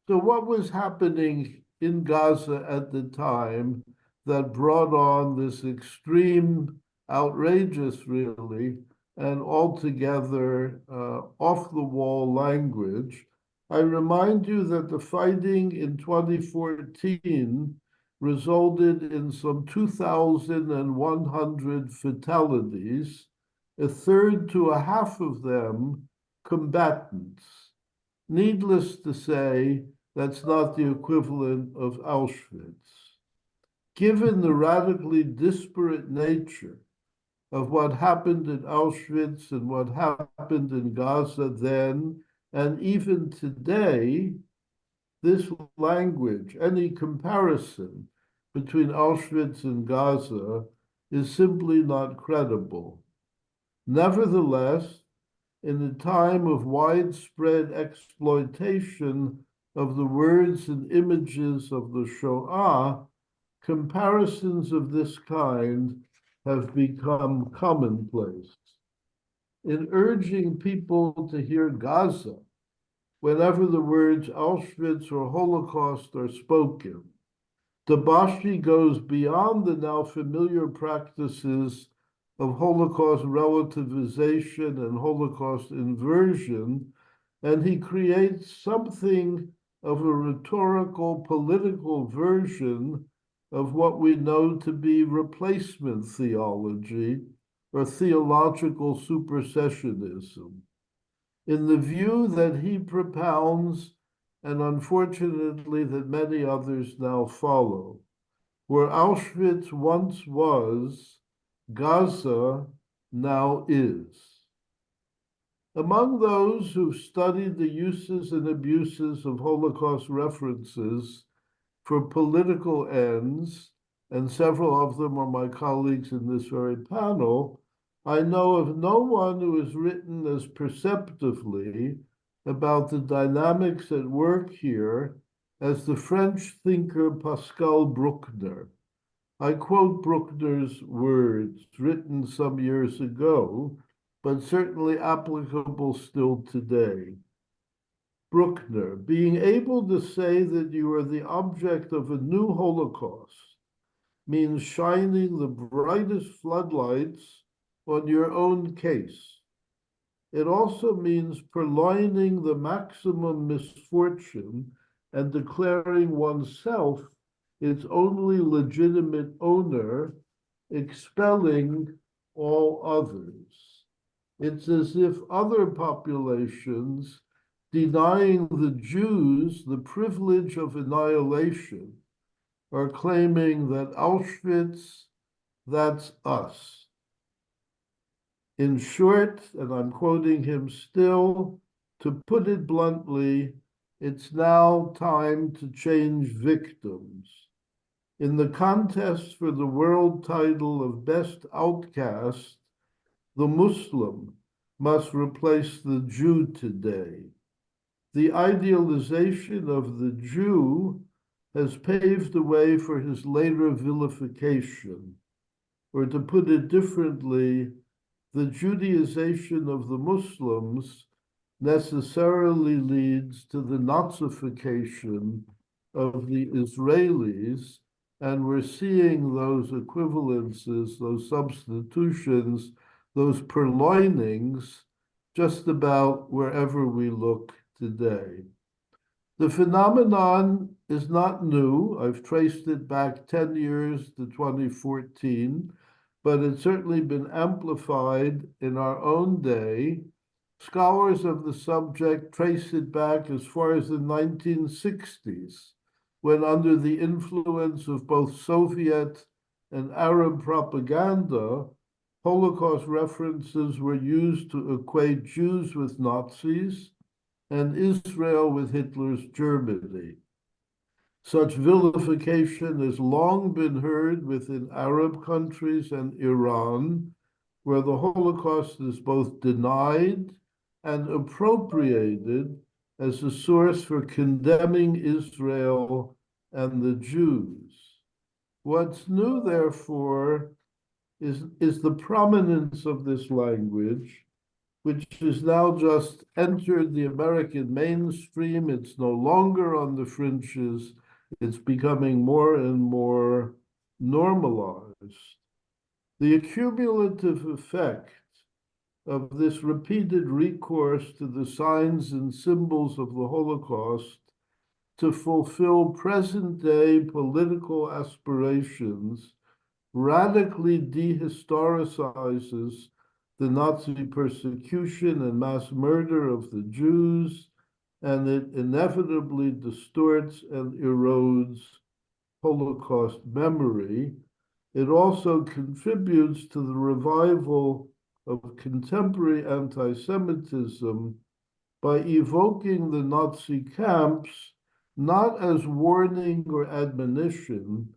So what was happening in Gaza at the time that brought on this extreme, outrageous, really, and altogether off-the-wall language? I remind you that the fighting in 2014 resulted in some 2,100 fatalities, a third to a half of them combatants. Needless to say, that's not the equivalent of Auschwitz. Given the radically disparate nature of what happened in Auschwitz and what happened in Gaza then, and even today, this language, any comparison between Auschwitz and Gaza is simply not credible. Nevertheless, in a time of widespread exploitation of the words and images of the Shoah, comparisons of this kind have become commonplace. In urging people to hear Gaza whenever the words Auschwitz or Holocaust are spoken, Dabashi goes beyond the now familiar practices of Holocaust relativization and Holocaust inversion, and he creates something of a rhetorical political version of what we know to be replacement theology or theological supersessionism. In the view that he propounds, and unfortunately that many others now follow, where Auschwitz once was, Gaza now is. Among those who've studied the uses and abuses of Holocaust references for political ends, and several of them are my colleagues in this very panel, I know of no one who has written as perceptively about the dynamics at work here as the French thinker Pascal Bruckner. I quote Bruckner's words, written some years ago, but certainly applicable still today. Bruckner, being able to say that you are the object of a new Holocaust means shining the brightest floodlights on your own case. It also means purloining the maximum misfortune and declaring oneself its only legitimate owner, expelling all others. It's as if other populations, denying the Jews the privilege of annihilation, are claiming that Auschwitz, that's us. In short, and I'm quoting him still, to put it bluntly, it's now time to change victims. In the contest for the world title of Best Outcast, the Muslim must replace the Jew today. The idealization of the Jew has paved the way for his later vilification. Or to put it differently, the Judaization of the Muslims necessarily leads to the Nazification of the Israelis, and we're seeing those equivalences, those substitutions, those purloinings just about wherever we look today. The phenomenon is not new. I've traced it back 10 years to 2014, but it's certainly been amplified in our own day. Scholars of the subject trace it back as far as the 1960s, when under the influence of both Soviet and Arab propaganda, Holocaust references were used to equate Jews with Nazis and Israel with Hitler's Germany. Such vilification has long been heard within Arab countries and Iran, where the Holocaust is both denied and appropriated as a source for condemning Israel and the Jews. What's new, therefore, is the prominence of this language, which has now just entered the American mainstream. It's no longer on the fringes. It's becoming more and more normalized. The accumulative effect of this repeated recourse to the signs and symbols of the Holocaust to fulfill present-day political aspirations radically dehistoricizes the Nazi persecution and mass murder of the Jews, and it inevitably distorts and erodes Holocaust memory. It also contributes to the revival of contemporary anti-Semitism by evoking the Nazi camps not as warning or admonition,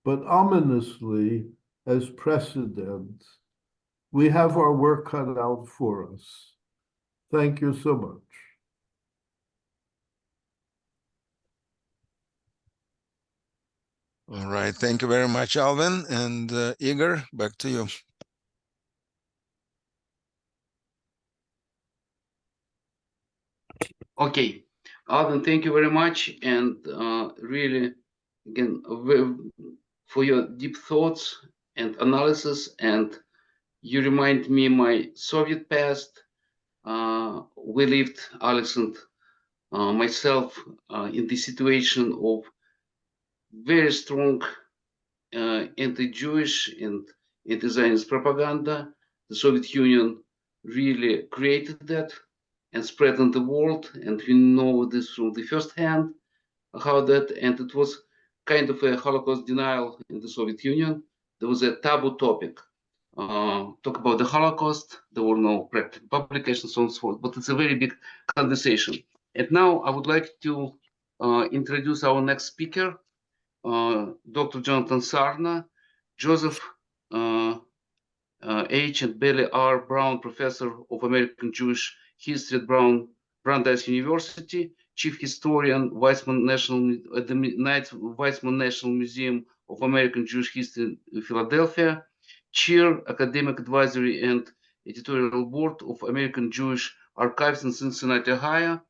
but ominously as precedent. We have our work cut out for us. Thank you so much. All right, thank you very much, Alvin. And Igor, back to you. Okay, Alvin, thank you very much, and really, again, for your deep thoughts and analysis, and you remind me my Soviet past. We lived, Alex and myself, in the situation of very strong anti-Jewish and anti-Zionist propaganda. The Soviet Union really created that and spread in the world, and we know this from the first hand, how that, and it was kind of a Holocaust denial in the Soviet Union. There was a taboo topic. Talk about the Holocaust, there were no practical publications, so on and so forth, but it's a very big conversation. And now I would like to introduce our next speaker, Dr. Jonathan Sarna, Joseph H. and Bailey R. Brown Professor of American Jewish History at Brandeis University, Chief Historian, Weizmann National Museum of American Jewish History in Philadelphia, Chair, Academic Advisory and Editorial Board of American Jewish Archives in Cincinnati, Ohio.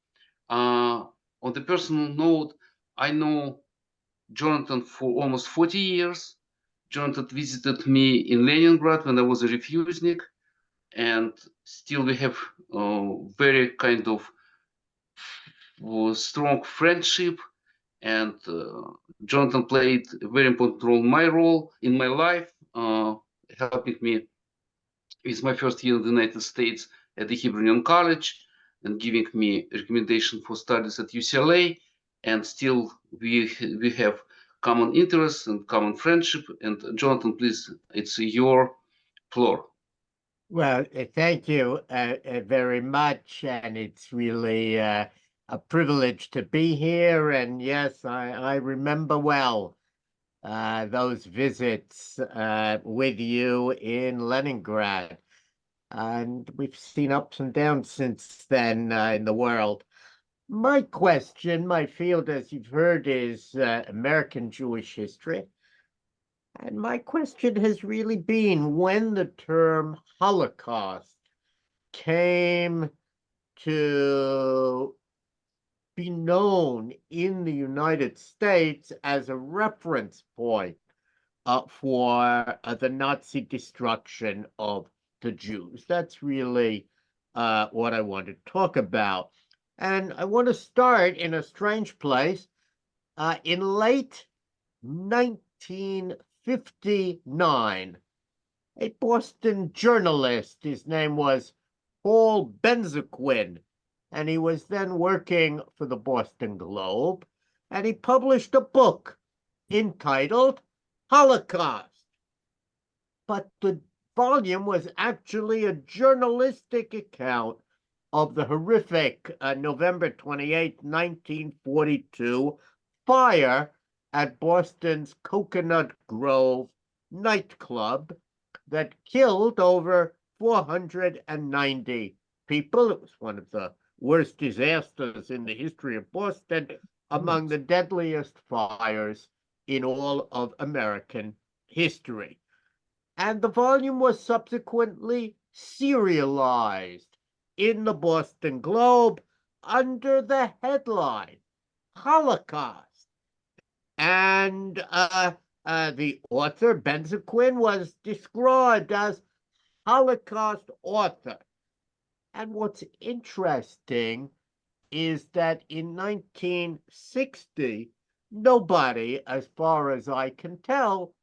On the personal note, I know Jonathan for almost 40 years. Jonathan visited me in Leningrad when I was a refugee, and still we have very kind of strong friendship. And Jonathan played a very important role in my life, helping me with my first year in the United States at the Hebrew Union College, and giving me recommendation for studies at UCLA. And still we have common interests and common friendship. And Jonathan, please, it's your floor. Well, thank you very much. And it's really a privilege to be here. And yes, I remember well those visits with you in Leningrad. And we've seen ups and downs since then in the world. My question, my field, as you've heard, is American Jewish history. And my question has really been when the term Holocaust came to be known in the United States as a reference point for the Nazi destruction of the Jews. That's really what I want to talk about. And I want to start in a strange place. In late 1959, a Boston journalist, his name was Paul Benzequin, and he was then working for the Boston Globe, and he published a book entitled Holocaust. But the volume was actually a journalistic account of the horrific November 28, 1942 fire at Boston's Coconut Grove nightclub that killed over 490 people. It was one of the worst disasters in the history of Boston, among the deadliest fires in all of American history. And the volume was subsequently serialized in the Boston Globe under the headline Holocaust. And the author, Benzequin, was described as Holocaust author. And what's interesting is that in 1960, nobody, as far as I can tell,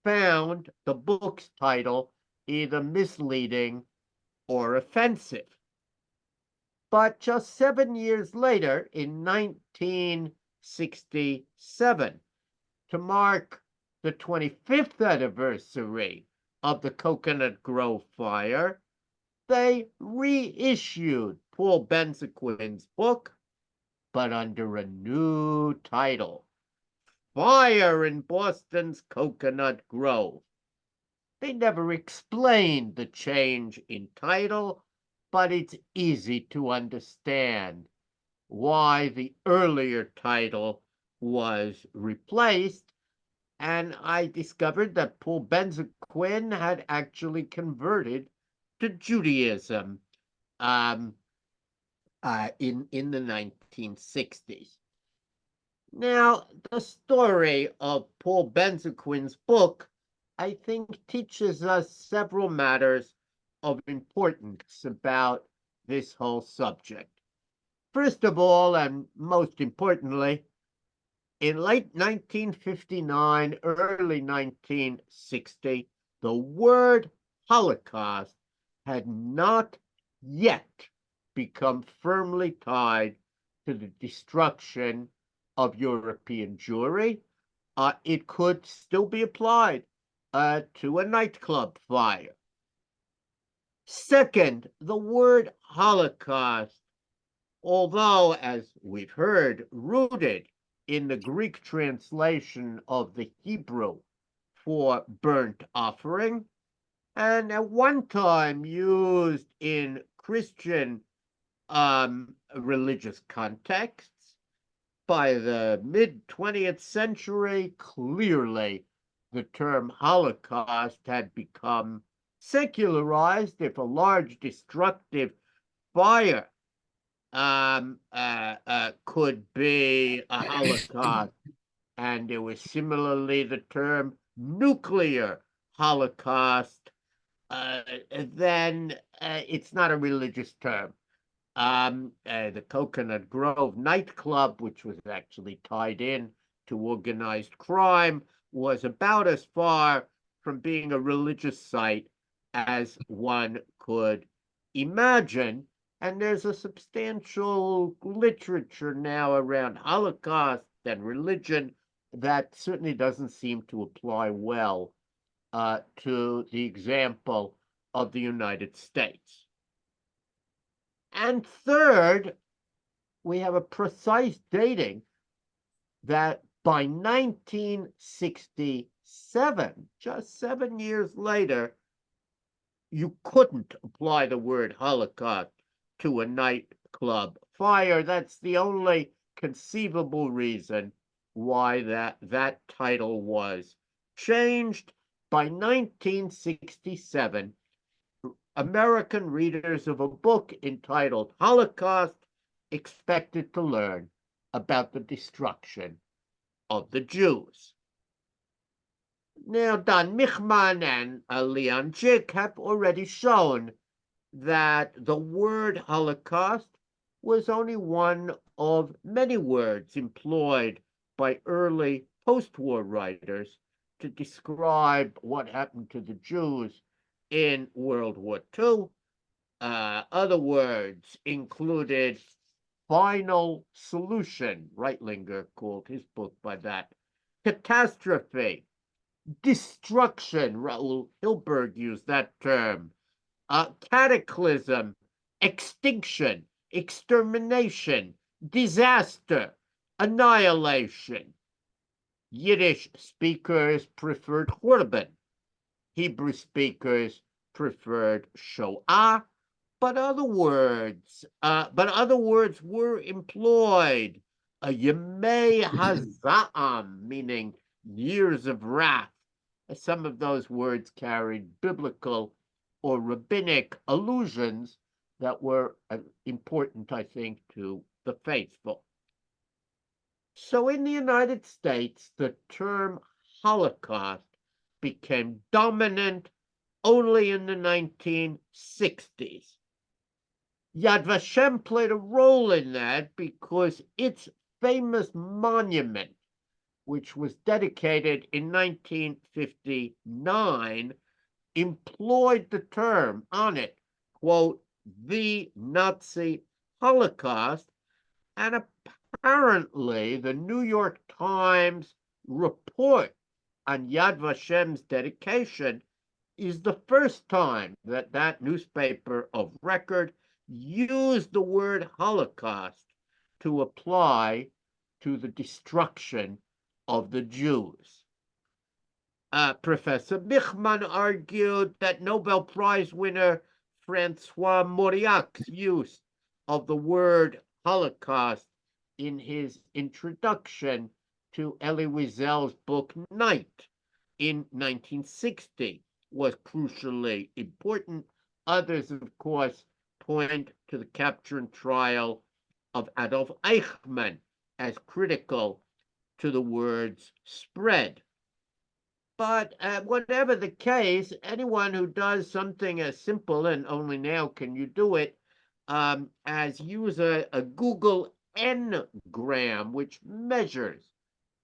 found the book's title either misleading or offensive. But just 7 years later, in 1967, to mark the 25th anniversary of the Coconut Grove fire, they reissued Paul Benzequin's book, but under a new title, Fire in Boston's Coconut Grove. They never explained the change in title, but it's easy to understand why the earlier title was replaced. And I discovered that Paul Benzequin had actually converted to Judaism in the 1960s. Now, the story of Paul Benzequin's book, I think, teaches us several matters of importance about this whole subject. First of all, and most importantly, in late 1959, early 1960, the word Holocaust had not yet become firmly tied to the destruction of European Jewry. It could still be applied to a nightclub fire. Second, the word Holocaust, although, as we've heard, rooted in the Greek translation of the Hebrew for burnt offering, and at one time used in Christian religious contexts, by the mid-20th century, clearly the term Holocaust had become secularized. If a large destructive fire could be a Holocaust, and there was similarly the term nuclear Holocaust, then it's not a religious term. The Coconut Grove nightclub, which was actually tied in to organized crime, was about as far from being a religious site as one could imagine. And there's a substantial literature now around Holocaust and religion that certainly doesn't seem to apply well to the example of the United States. And third, we have a precise dating that by 1967, just 7 years later, you couldn't apply the word Holocaust to a nightclub fire. That's the only conceivable reason why that title was changed. By 1967, American readers of a book entitled Holocaust expected to learn about the destruction of the Jews. Now, Dan Michman and Leon Jick have already shown that the word Holocaust was only one of many words employed by early post-war writers to describe what happened to the Jews in World War II. Other words included final solution. Reitlinger called his book by that. Catastrophe, destruction. Raoul Hilberg used that term. Cataclysm, extinction, extermination, disaster, annihilation. Yiddish speakers preferred Khurban. Hebrew speakers preferred Shoah, but other words were employed. Yemei Haza'am, meaning years of wrath. Some of those words carried biblical or rabbinic allusions that were important, I think, to the faithful. So in the United States, the term Holocaust became dominant only in the 1960s. Yad Vashem played a role in that because its famous monument, which was dedicated in 1959, employed the term on it, quote, the Nazi Holocaust, and apparently the New York Times report on Yad Vashem's dedication is the first time that that newspaper of record used the word Holocaust to apply to the destruction of the Jews. Professor Michman argued that Nobel Prize winner Francois Mauriac's use of the word Holocaust in his introduction to Elie Wiesel's book Night in 1960 was crucially important. Others, of course, point to the capture and trial of Adolf Eichmann as critical to the word's spread. But whatever the case, anyone who does something as simple, and only now can you do it, as use a Google Ngram, which measures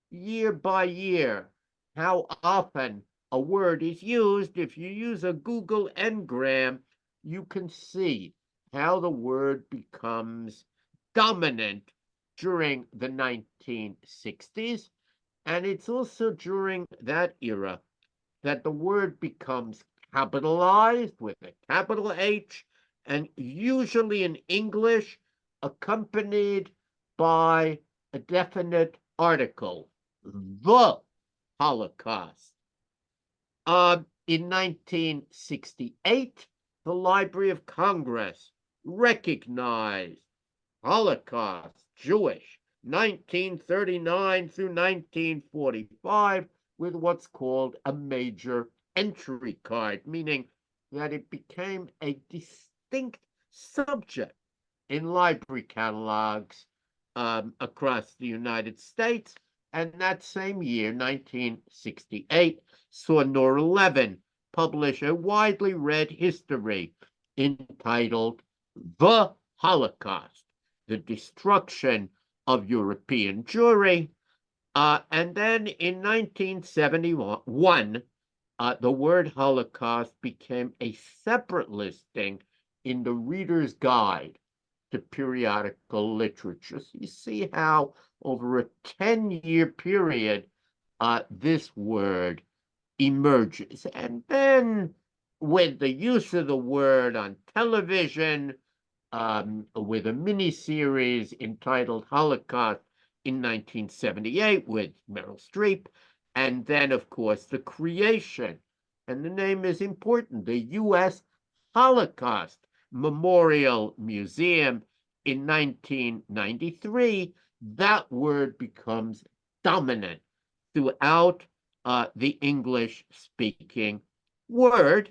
year by year how often a word is used. If you use a Google Ngram, you can see how the word becomes dominant during the 1960s. And it's also during that era that the word becomes capitalized with a capital H, and usually in English accompanied by a definite article, the Holocaust. In 1968, the Library of Congress recognized Holocaust, Jewish, 1939 through 1945, with what's called a major entry card, meaning that it became a distinct subject in library catalogs across the United States. And that same year, 1968, saw Nora Levin publish a widely read history entitled The Holocaust, the Destruction of European Jewry. And then in 1971, the word Holocaust became a separate listing in the Reader's Guide to Periodical Literature. So you see how over a 10-year period, this word emerges. And then with the use of the word on television, with a miniseries entitled Holocaust in 1978 with Meryl Streep, and then, of course, the creation, and the name is important, the U.S. Holocaust Memorial Museum in 1993, that word becomes dominant throughout the English-speaking world.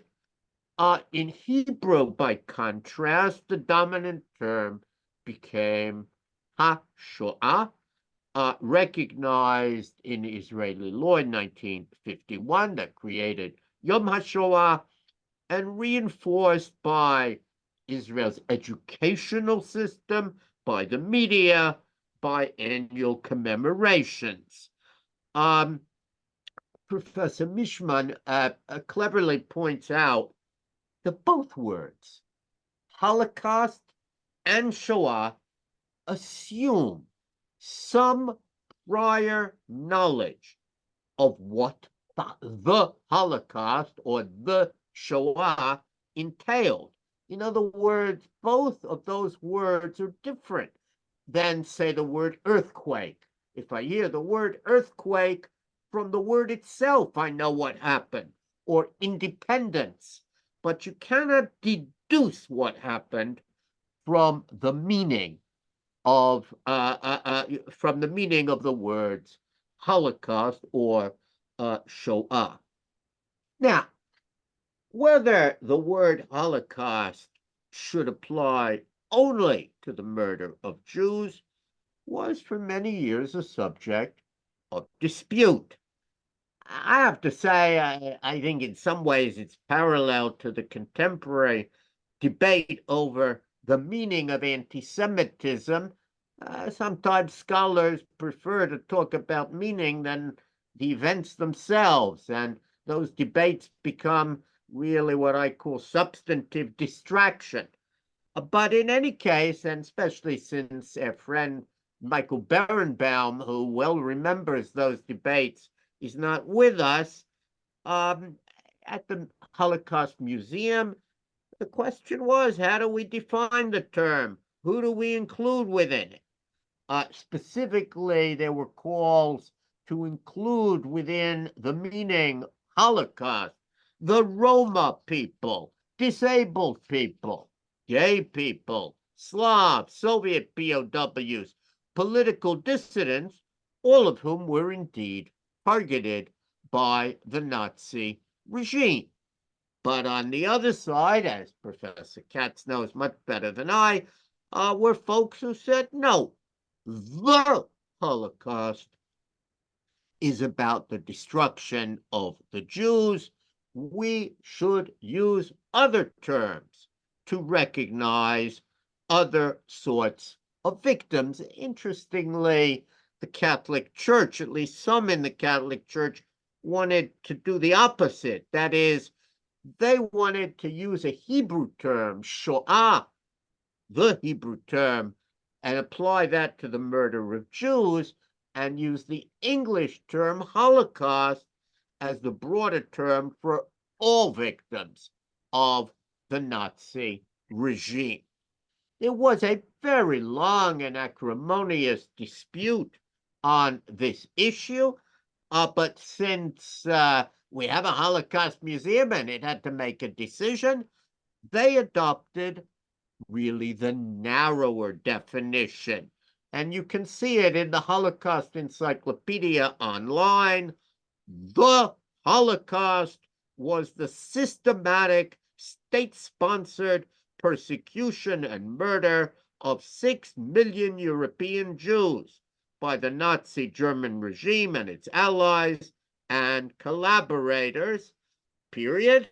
In Hebrew, by contrast, the dominant term became ha-shoah, recognized in Israeli law in 1951 that created Yom HaShoah, and reinforced by Israel's educational system, by the media, by annual commemorations. Professor Mishman cleverly points out that both words, Holocaust and Shoah, assume some prior knowledge of what the Holocaust or the Shoah entailed. In other words, both of those words are different than, say, the word earthquake. If I hear the word earthquake, from the word itself, I know what happened, or independence. But you cannot deduce what happened from the meaning of the words Holocaust or Shoah. Now, whether the word Holocaust should apply only to the murder of Jews was for many years a subject of dispute. I have to say, I think in some ways it's parallel to the contemporary debate over the meaning of anti-Semitism. Sometimes scholars prefer to talk about meaning than the events themselves, and those debates become really what I call substantive distraction. But in any case, and especially since our friend Michael Berenbaum, who well remembers those debates, is not with us, at the Holocaust Museum, the question was, how do we define the term? Who do we include within it? Specifically, there were calls to include within the meaning Holocaust the Roma people, disabled people, gay people, Slavs, Soviet POWs, political dissidents, all of whom were indeed targeted by the Nazi regime. But on the other side, as Professor Katz knows much better than I, were folks who said, no, the Holocaust is about the destruction of the Jews. We should use other terms to recognize other sorts of victims. Interestingly, the Catholic Church, at least some in the Catholic Church, wanted to do the opposite. That is, they wanted to use a Hebrew term, Shoah, the Hebrew term, and apply that to the murder of Jews, and use the English term Holocaust as the broader term for all victims of the Nazi regime. There was a very long and acrimonious dispute on this issue, but since we have a Holocaust museum and it had to make a decision, they adopted really the narrower definition. And you can see it in the Holocaust Encyclopedia online. The Holocaust was the systematic, state-sponsored persecution and murder of 6 million European Jews by the Nazi German regime and its allies and collaborators, period,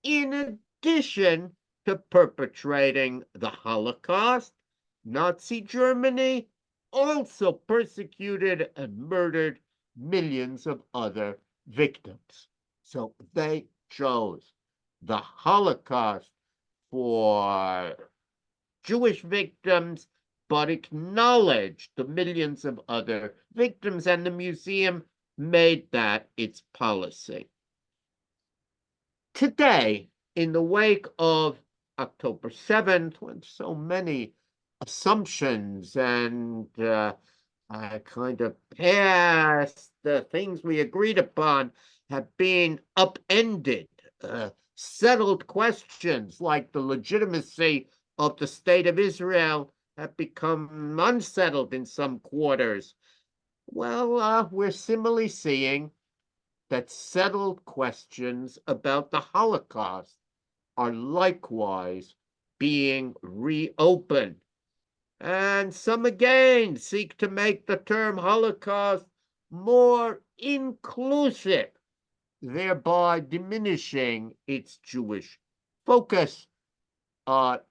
in addition to perpetrating the Holocaust. Nazi Germany also persecuted and murdered millions of other victims. So they chose the Holocaust for Jewish victims, but acknowledged the millions of other victims, and the museum made that its policy. Today, in the wake of October 7th, when so many assumptions and kind of past things we agreed upon have been upended, settled questions like the legitimacy of the state of Israel have become unsettled in some quarters. Well, we're similarly seeing that settled questions about the Holocaust are likewise being reopened. And some again seek to make the term Holocaust more inclusive, thereby diminishing its Jewish focus.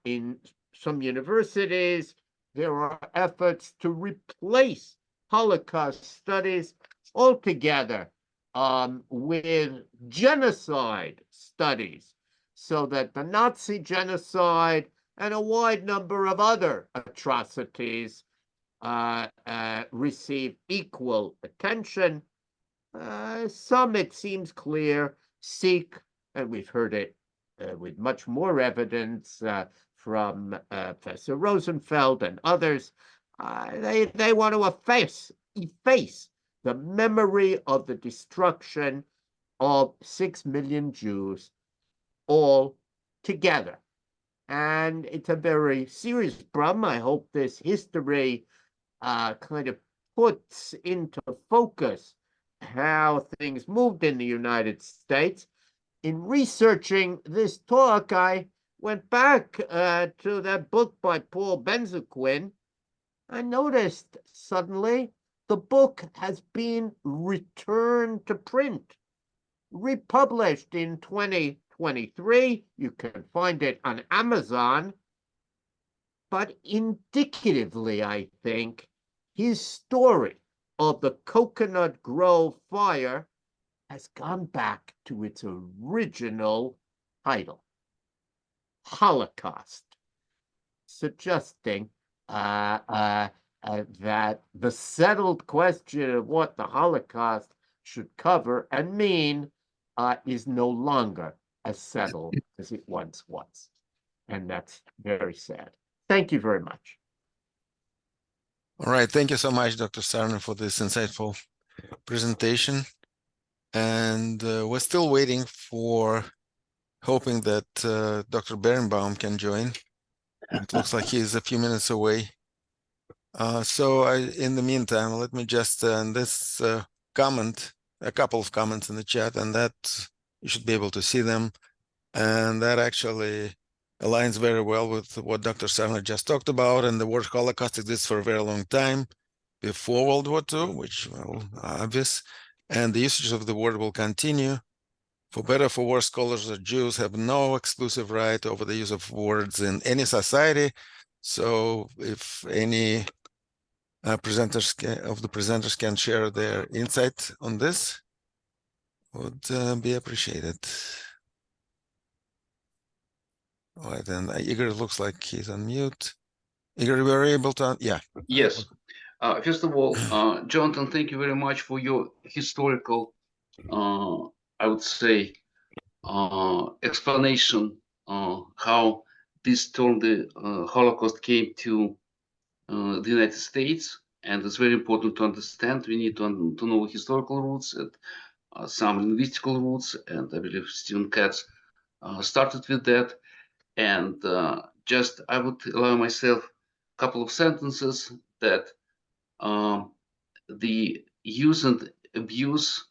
In some universities, there are efforts to replace Holocaust studies altogether with genocide studies, so that the Nazi genocide and a wide number of other atrocities receive equal attention. Some, it seems clear, seek, and we've heard it with much more evidence from Professor Rosenfeld and others, they want to efface the memory of the destruction of 6 million Jews all together. And it's a very serious problem. I hope this history kind of puts into focus how things moved in the United States. In researching this talk, I went back to that book by Paul Benzequin. I noticed suddenly the book has been returned to print, republished in 2023. You can find it on Amazon. But indicatively, I think, his story of the Coconut Grove fire has gone back to its original title, Holocaust, suggesting that the settled question of what the Holocaust should cover and mean is no longer as settled as it once was. And that's very sad. Thank you very much. All right. Thank you so much, Dr. Sarner, for this insightful presentation. And we're still waiting for, hoping that Dr. Berenbaum can join. It looks like he's a few minutes away. In the meantime, let me just, this comment, a couple of comments in the chat, and that you should be able to see them. And that actually aligns very well with what Dr. Sarner just talked about. And the word Holocaust exists for a very long time, before World War II, which, well, obvious. And the usage of the word will continue. For better or for worse, scholars or Jews have no exclusive right over the use of words in any society. So if any presenters can share their insight on this, would be appreciated. All right, and Igor looks like he's on mute. Igor, we were able to, yeah. Yes. First of all, Jonathan, thank you very much for your historical, I would say, explanation how this term, the Holocaust, came to the United States. And it's very important to understand. We need to know historical roots and some linguistical roots. And I believe Stephen Katz started with that. And just I would allow myself a couple of sentences that the use and abuse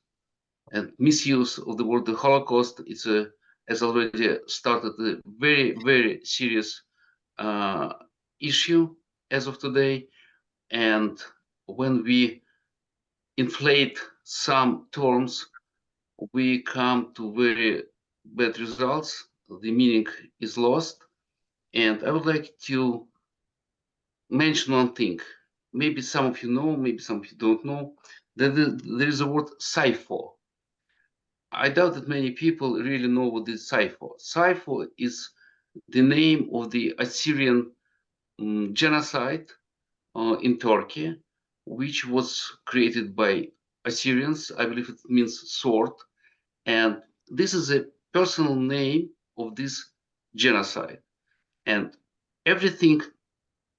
and misuse of the word the Holocaust is has already started a very, very serious issue as of today. And when we inflate some terms, we come to very bad results. The meaning is lost. And I would like to mention one thing. Maybe some of you know, maybe some of you don't know, that there is a word "cypher." I doubt that many people really know what is cypher. Cypher is the name of the Assyrian genocide in Turkey, which was created by Assyrians. I believe it means sword. And this is a personal name of this genocide. And everything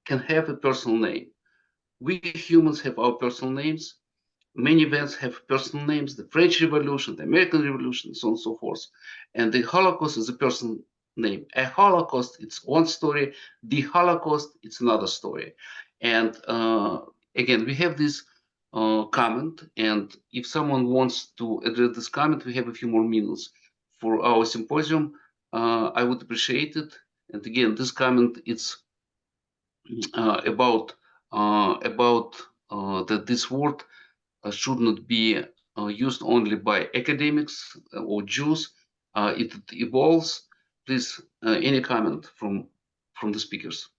can have a personal name. We humans have our personal names. Many events have personal names, the French Revolution, the American Revolution, so on and so forth. And the Holocaust is a personal name. A Holocaust, it's one story. The Holocaust, it's another story. And again, we have this comment, and if someone wants to address this comment, we have a few more minutes for our symposium. I would appreciate it. And again, this comment, it's about that this word should not be used only by academics or Jews. It evolves. Please, any comment from the speakers?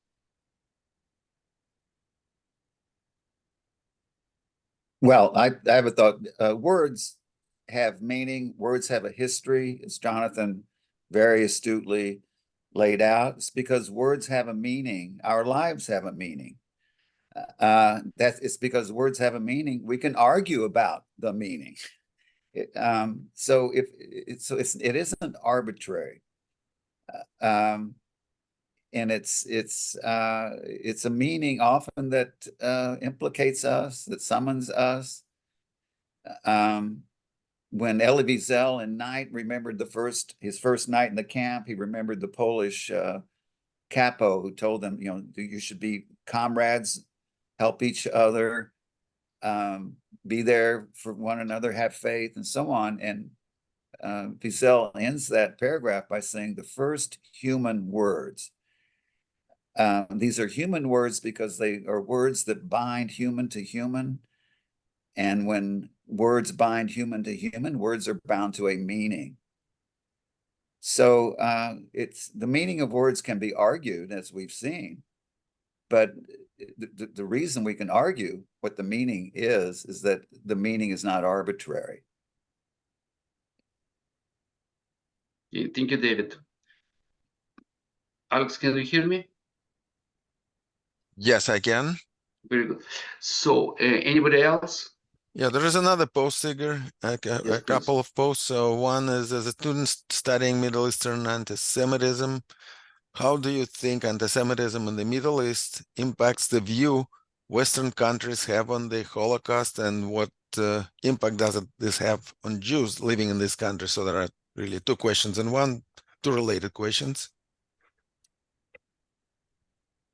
Well, I have a thought. Words have meaning. Words have a history, as Jonathan very astutely laid out. It's because words have a meaning. Our lives have a meaning. It's because words have a meaning. We can argue about the meaning. So it isn't arbitrary. And it's a meaning often that implicates us, that summons us. When Elie Wiesel in Night remembered his first night in the camp, he remembered the Polish capo who told them, you should be comrades, help each other, be there for one another, have faith, and so on. And Wiesel ends that paragraph by saying the first human words. These are human words because they are words that bind human to human. And when words bind human to human, words are bound to a meaning. So the meaning of words can be argued, as we've seen. But the reason we can argue what the meaning is that the meaning is not arbitrary. Thank you, David. Alex, can you hear me? Yes, I can. Very good. So anybody else? Yeah, there is another post, Igor, a couple of posts. So one is, as a student studying Middle Eastern anti-Semitism, how do you think anti-Semitism in the Middle East impacts the view Western countries have on the Holocaust, and what impact does this have on Jews living in this country? So there are really two questions in one, two related questions.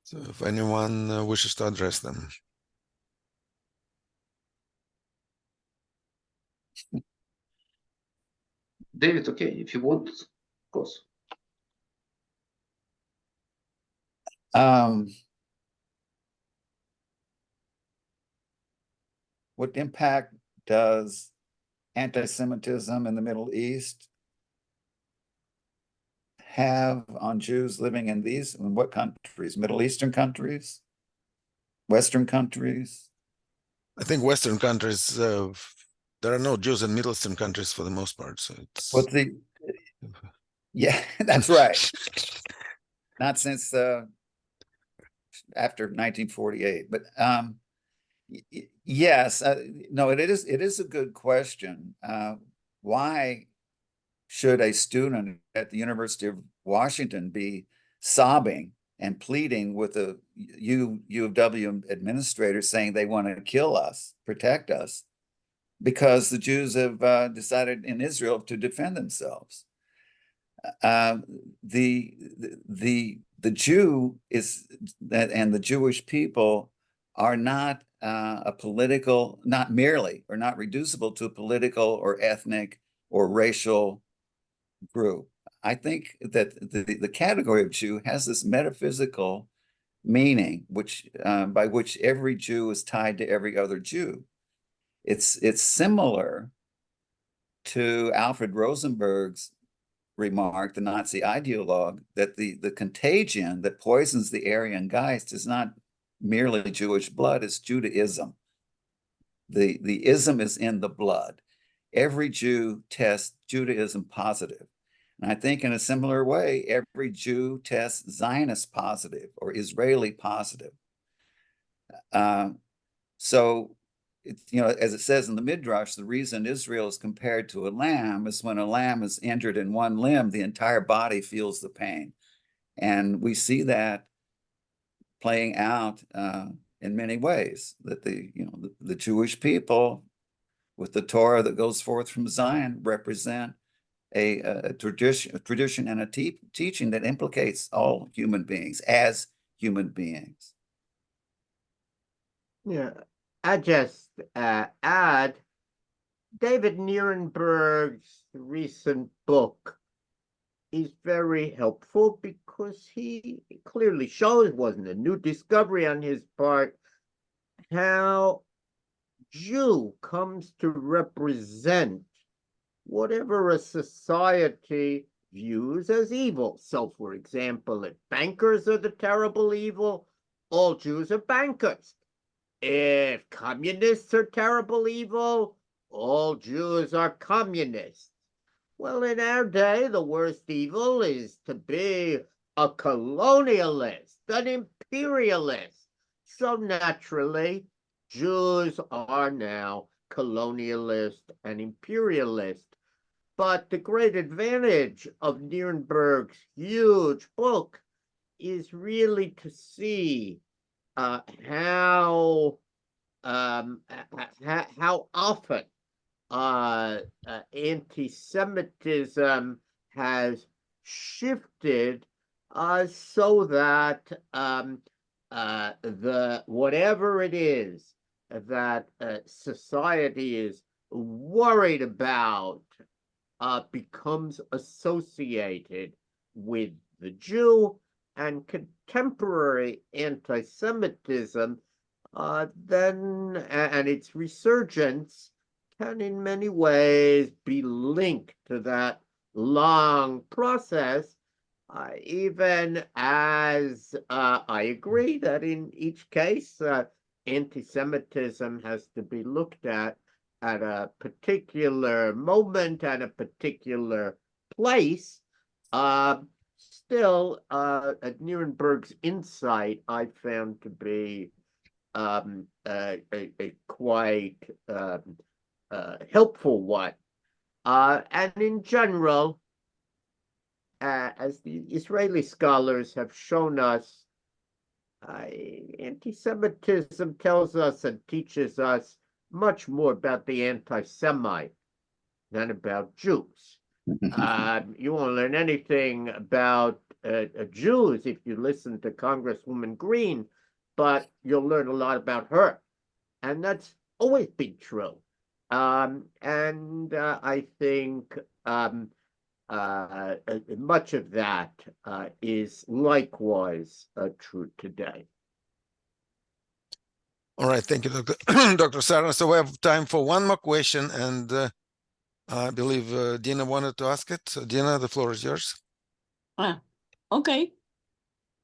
So if anyone wishes to address them. David, okay, if you want, of course. What impact does anti-Semitism in the Middle East have on Jews living in what countries? Middle Eastern countries? Western countries? I think Western countries, there are no Jews in Middle Eastern countries for the most part. So it's yeah, that's right. Not since after 1948, but yes, no, it is a good question. Why should a student at the University of Washington be sobbing and pleading with the U of W administrator saying they want to kill us, protect us, because the Jews have decided in Israel to defend themselves? The Jew is that, and the Jewish people are not not merely or not reducible to a political or ethnic or racial group. I think that the category of Jew has this metaphysical meaning, which by which every Jew is tied to every other Jew. It's similar to Alfred Rosenberg's remark, the Nazi ideologue, that the contagion that poisons the Aryan Geist is not merely Jewish blood, it's Judaism. The ism is in the blood. Every Jew tests Judaism positive. And I think in a similar way, every Jew tests Zionist positive or Israeli positive. So, as it says in the Midrash, the reason Israel is compared to a lamb is when a lamb is injured in one limb, the entire body feels the pain. And we see that playing out in many ways, that the Jewish people with the Torah that goes forth from Zion represent a tradition and a teaching that implicates all human beings as human beings. Yeah, I just add David Nierenberg's recent book is very helpful because he clearly shows, it wasn't a new discovery on his part, how Jew comes to represent whatever a society views as evil. So, for example, if bankers are the terrible evil, all Jews are bankers. If communists are terrible evil, all Jews are communists. Well, in our day, the worst evil is to be a colonialist, an imperialist. So naturally, Jews are now colonialist and imperialist. But the great advantage of Nierenberg's huge book is really to see how often anti-Semitism has shifted so that the whatever it is that society is worried about becomes associated with the Jew, and contemporary anti-Semitism then and its resurgence can in many ways be linked to that long process, even as I agree that in each case anti-Semitism has to be looked at a particular moment and a particular place. Still, Nierenberg's insight I found to be a quite helpful one. And in general, as the Israeli scholars have shown us, anti-Semitism tells us and teaches us much more about the anti-Semite than about Jews. You won't learn anything about Jews if you listen to Congresswoman Green, but you'll learn a lot about her. And that's always been true. And I think much of that is likewise true today. All right, thank you, Dr. Dr. Sarah. So we have time for one more question, and I believe Dina wanted to ask it. So Dina, the floor is yours. Okay.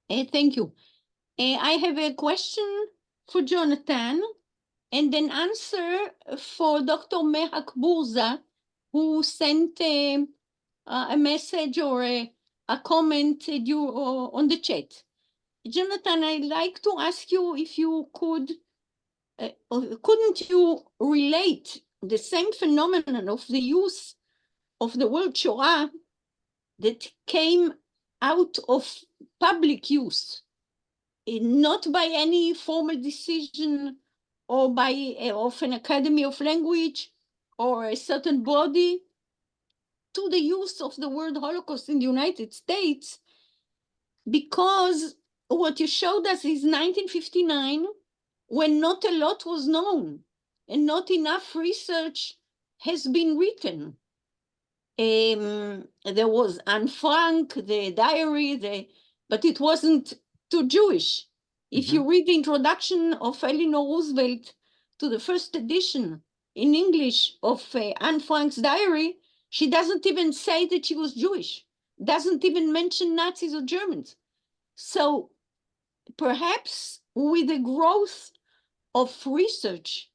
Thank you. I have a question for Jonathan and an answer for Dr. Mehak Burza, who sent a message or a comment on the chat. Jonathan, I'd like to ask you if you couldn't you relate the same phenomenon of the use of the word Shoah that came out of public use, not by any formal decision or by of an academy of language or a certain body, to the use of the word Holocaust in the United States, because what you showed us is 1959, when not a lot was known and not enough research has been written. There was Anne Frank, the diary, but it wasn't too Jewish. If you read the introduction of Eleanor Roosevelt to the first edition in English of Anne Frank's diary, she doesn't even say that she was Jewish, doesn't even mention Nazis or Germans. So perhaps with the growth of research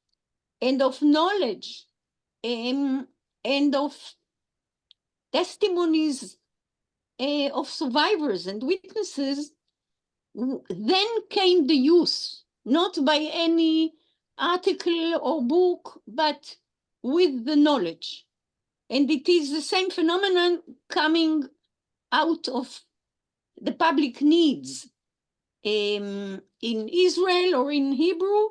and of knowledge and of testimonies of survivors and witnesses, then came the use, not by any article or book, but with the knowledge. And it is the same phenomenon coming out of the public needs. In Israel or in Hebrew,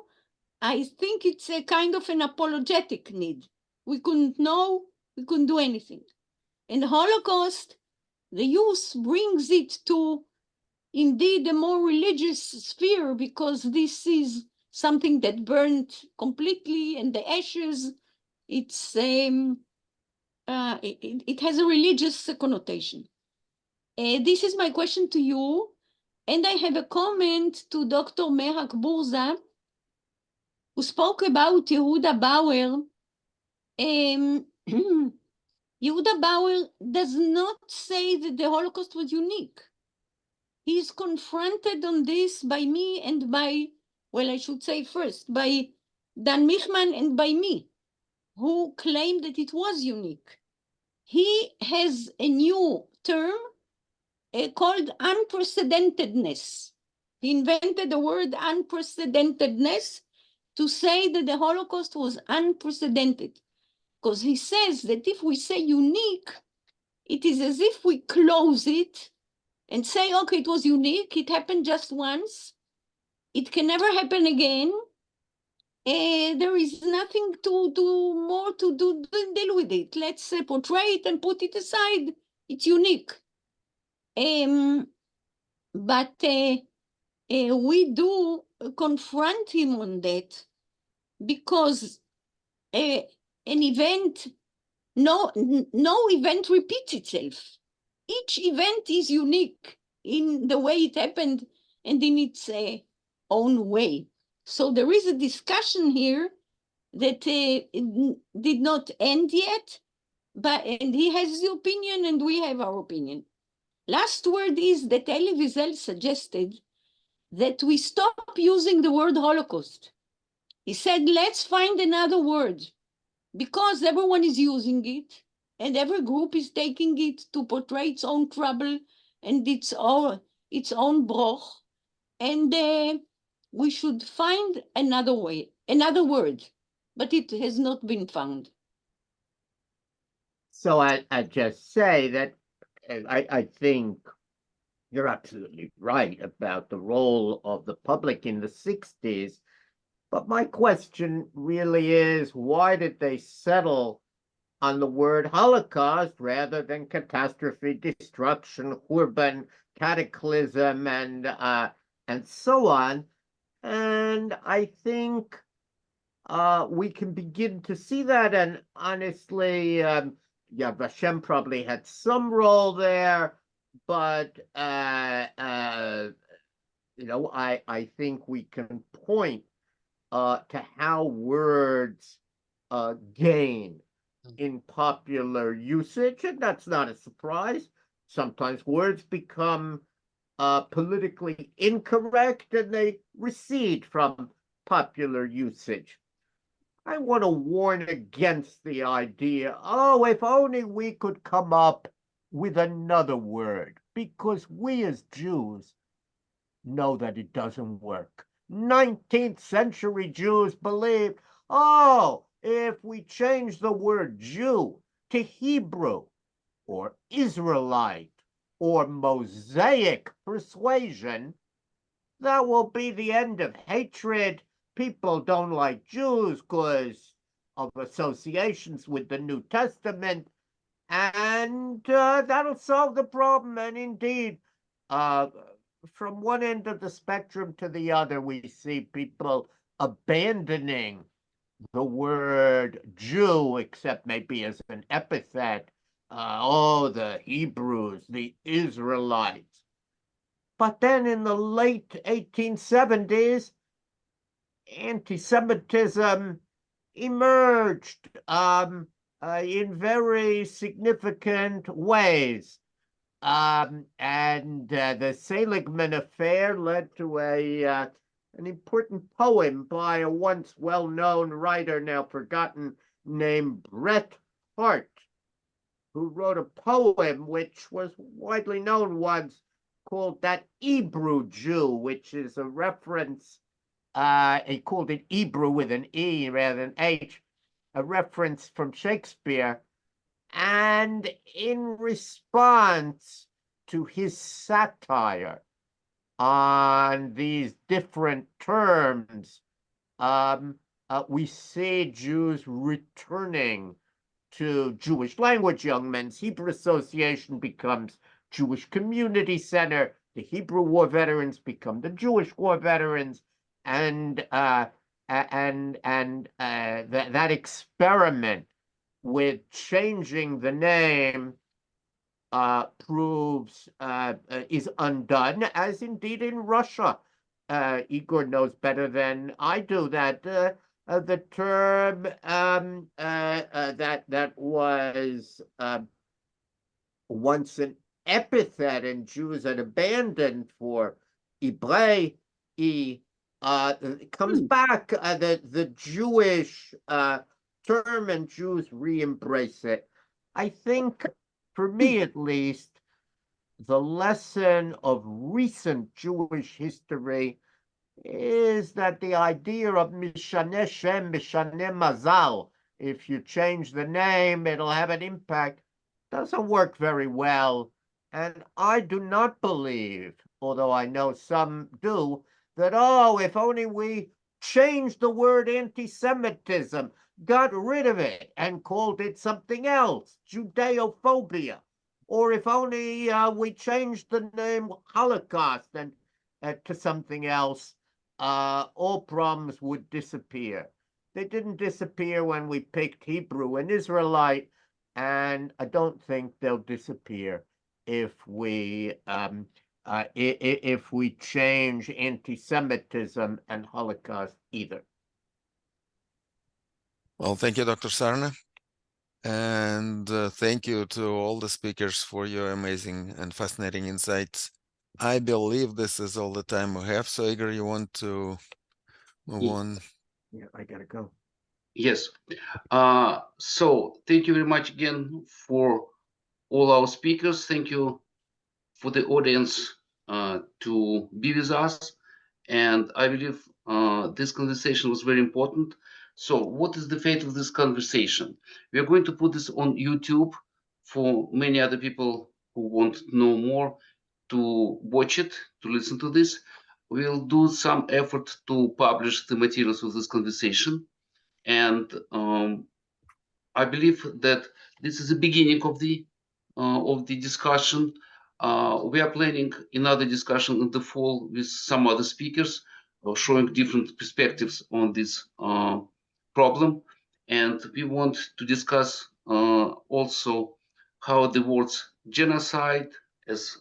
I think it's a kind of an apologetic need. We couldn't know, we couldn't do anything. And Holocaust, the use brings it to indeed a more religious sphere, because this is something that burned completely, and the ashes, it has a religious connotation. This is my question to you, and I have a comment to Dr. Mehak Burza, who spoke about Yehuda Bauer. Yehuda Bauer does not say that the Holocaust was unique. He is confronted on this by me and by, well, I should say first, by Dan Michman and by me, who claim that it was unique. He has a new term called unprecedentedness. He invented the word unprecedentedness to say that the Holocaust was unprecedented, because he says that if we say unique, it is as if we close it and say, okay, it was unique, it happened just once, it can never happen again, there is nothing to deal with it. Let's portray it and put it aside. It's unique. But we do confront him on that, because an event, no event repeats itself. Each event is unique in the way it happened and in its own way. So there is a discussion here that did not end yet, and he has his opinion and we have our opinion. Last word is that Elie Wiesel suggested that we stop using the word Holocaust. He said, let's find another word, because everyone is using it and every group is taking it to portray its own trouble and its own broch, and we should find another word, but it has not been found. So I just say that I think you're absolutely right about the role of the public in the 60s. But my question really is, why did they settle on the word Holocaust rather than catastrophe, destruction, Hurban, cataclysm, and so on? And I think we can begin to see that. And honestly, Yad Vashem probably had some role there, but I think we can point to how words gain in popular usage, and that's not a surprise. Sometimes words become politically incorrect and they recede from popular usage. I want to warn against the idea, oh, if only we could come up with another word, because we as Jews know that it doesn't work. 19th century Jews believed, oh, if we change the word Jew to Hebrew or Israelite or Mosaic persuasion, that will be the end of hatred. People don't like Jews because of associations with the New Testament, and that'll solve the problem. And indeed, from one end of the spectrum to the other, we see people abandoning the word Jew, except maybe as an epithet. The Hebrews, the Israelites. But then in the late 1870s, anti-Semitism emerged in very significant ways. And the Seligman affair led to an important poem by a once well-known writer, now forgotten, named Bret Hart, who wrote a poem which was widely known once, called That Hebrew Jew, which is a reference, he called it Hebrew with an E rather than H, a reference from Shakespeare. And in response to his satire on these different terms, we see Jews returning to Jewish Language Young Men's Hebrew Association becomes Jewish Community Center. The Hebrew War Veterans become the Jewish War Veterans, and that experiment with changing the name is undone, as indeed in Russia. Igor knows better than I do that the term that was once an epithet and Jews had abandoned for Ibrei, comes back, the Jewish term, and Jews re-embrace it. I think, for me at least, the lesson of recent Jewish history is that the idea of Mishaneh Shem, Mishaneh Mazal, if you change the name, it'll have an impact, doesn't work very well. And I do not believe, although I know some do, that, oh, if only we changed the word anti-Semitism, got rid of it and called it something else, Judeophobia, or if only we changed the name Holocaust and to something else, all problems would disappear. They didn't disappear when we picked Hebrew and Israelite, and I don't think they'll disappear if we change anti-Semitism and Holocaust either. Well, thank you, Dr. Sarna. And thank you to all the speakers for your amazing and fascinating insights. I believe this is all the time we have. So, Igor, you want to move on? Yeah, I gotta go. Yes. So thank you very much again for all our speakers. Thank you for the audience to be with us. And I believe this conversation was very important. So what is the fate of this conversation? We are going to put this on YouTube for many other people who want to know more, to watch it, to listen to this. We'll do some effort to publish the materials of this conversation. And I believe that this is the beginning of the discussion. We are planning another discussion in the fall with some other speakers, showing different perspectives on this problem. And we want to discuss also how the words genocide, as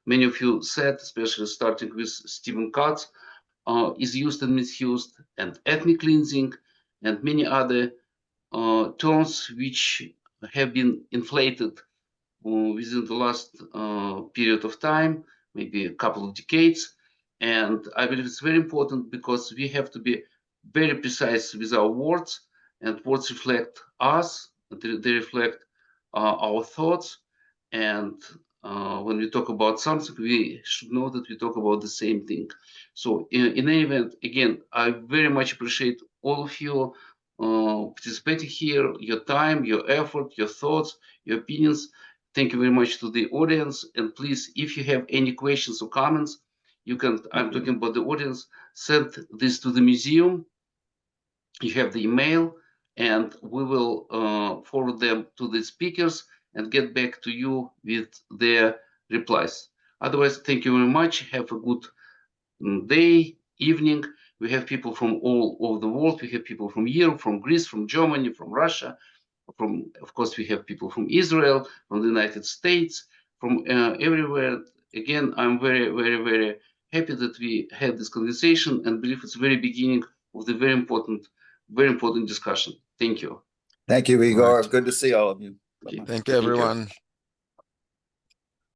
many of you said, especially starting with Stephen Katz, is used and misused, and ethnic cleansing, and many other terms which have been inflated within the last period of time, maybe a couple of decades. And I believe it's very important because we have to be very precise with our words, and words reflect us, they reflect our thoughts. And when we talk about something, we should know that we talk about the same thing. So in any event, again, I very much appreciate all of you participating here, your time, your effort, your thoughts, your opinions. Thank you very much to the audience. And please, if you have any questions or comments, you can, I'm talking about the audience, send this to the museum. You have the email, and we will forward them to the speakers and get back to you with their replies. Otherwise, thank you very much. Have a good day, evening. We have people from all over the world. We have people from Europe, from Greece, from Germany, from Russia, of course, we have people from Israel, from the United States, from everywhere. Again, I'm very, very, very happy that we had this conversation and believe it's the very beginning of the very important discussion. Thank you. Thank you, Igor. Right. Good to see all of you. Okay. Thank you, everyone.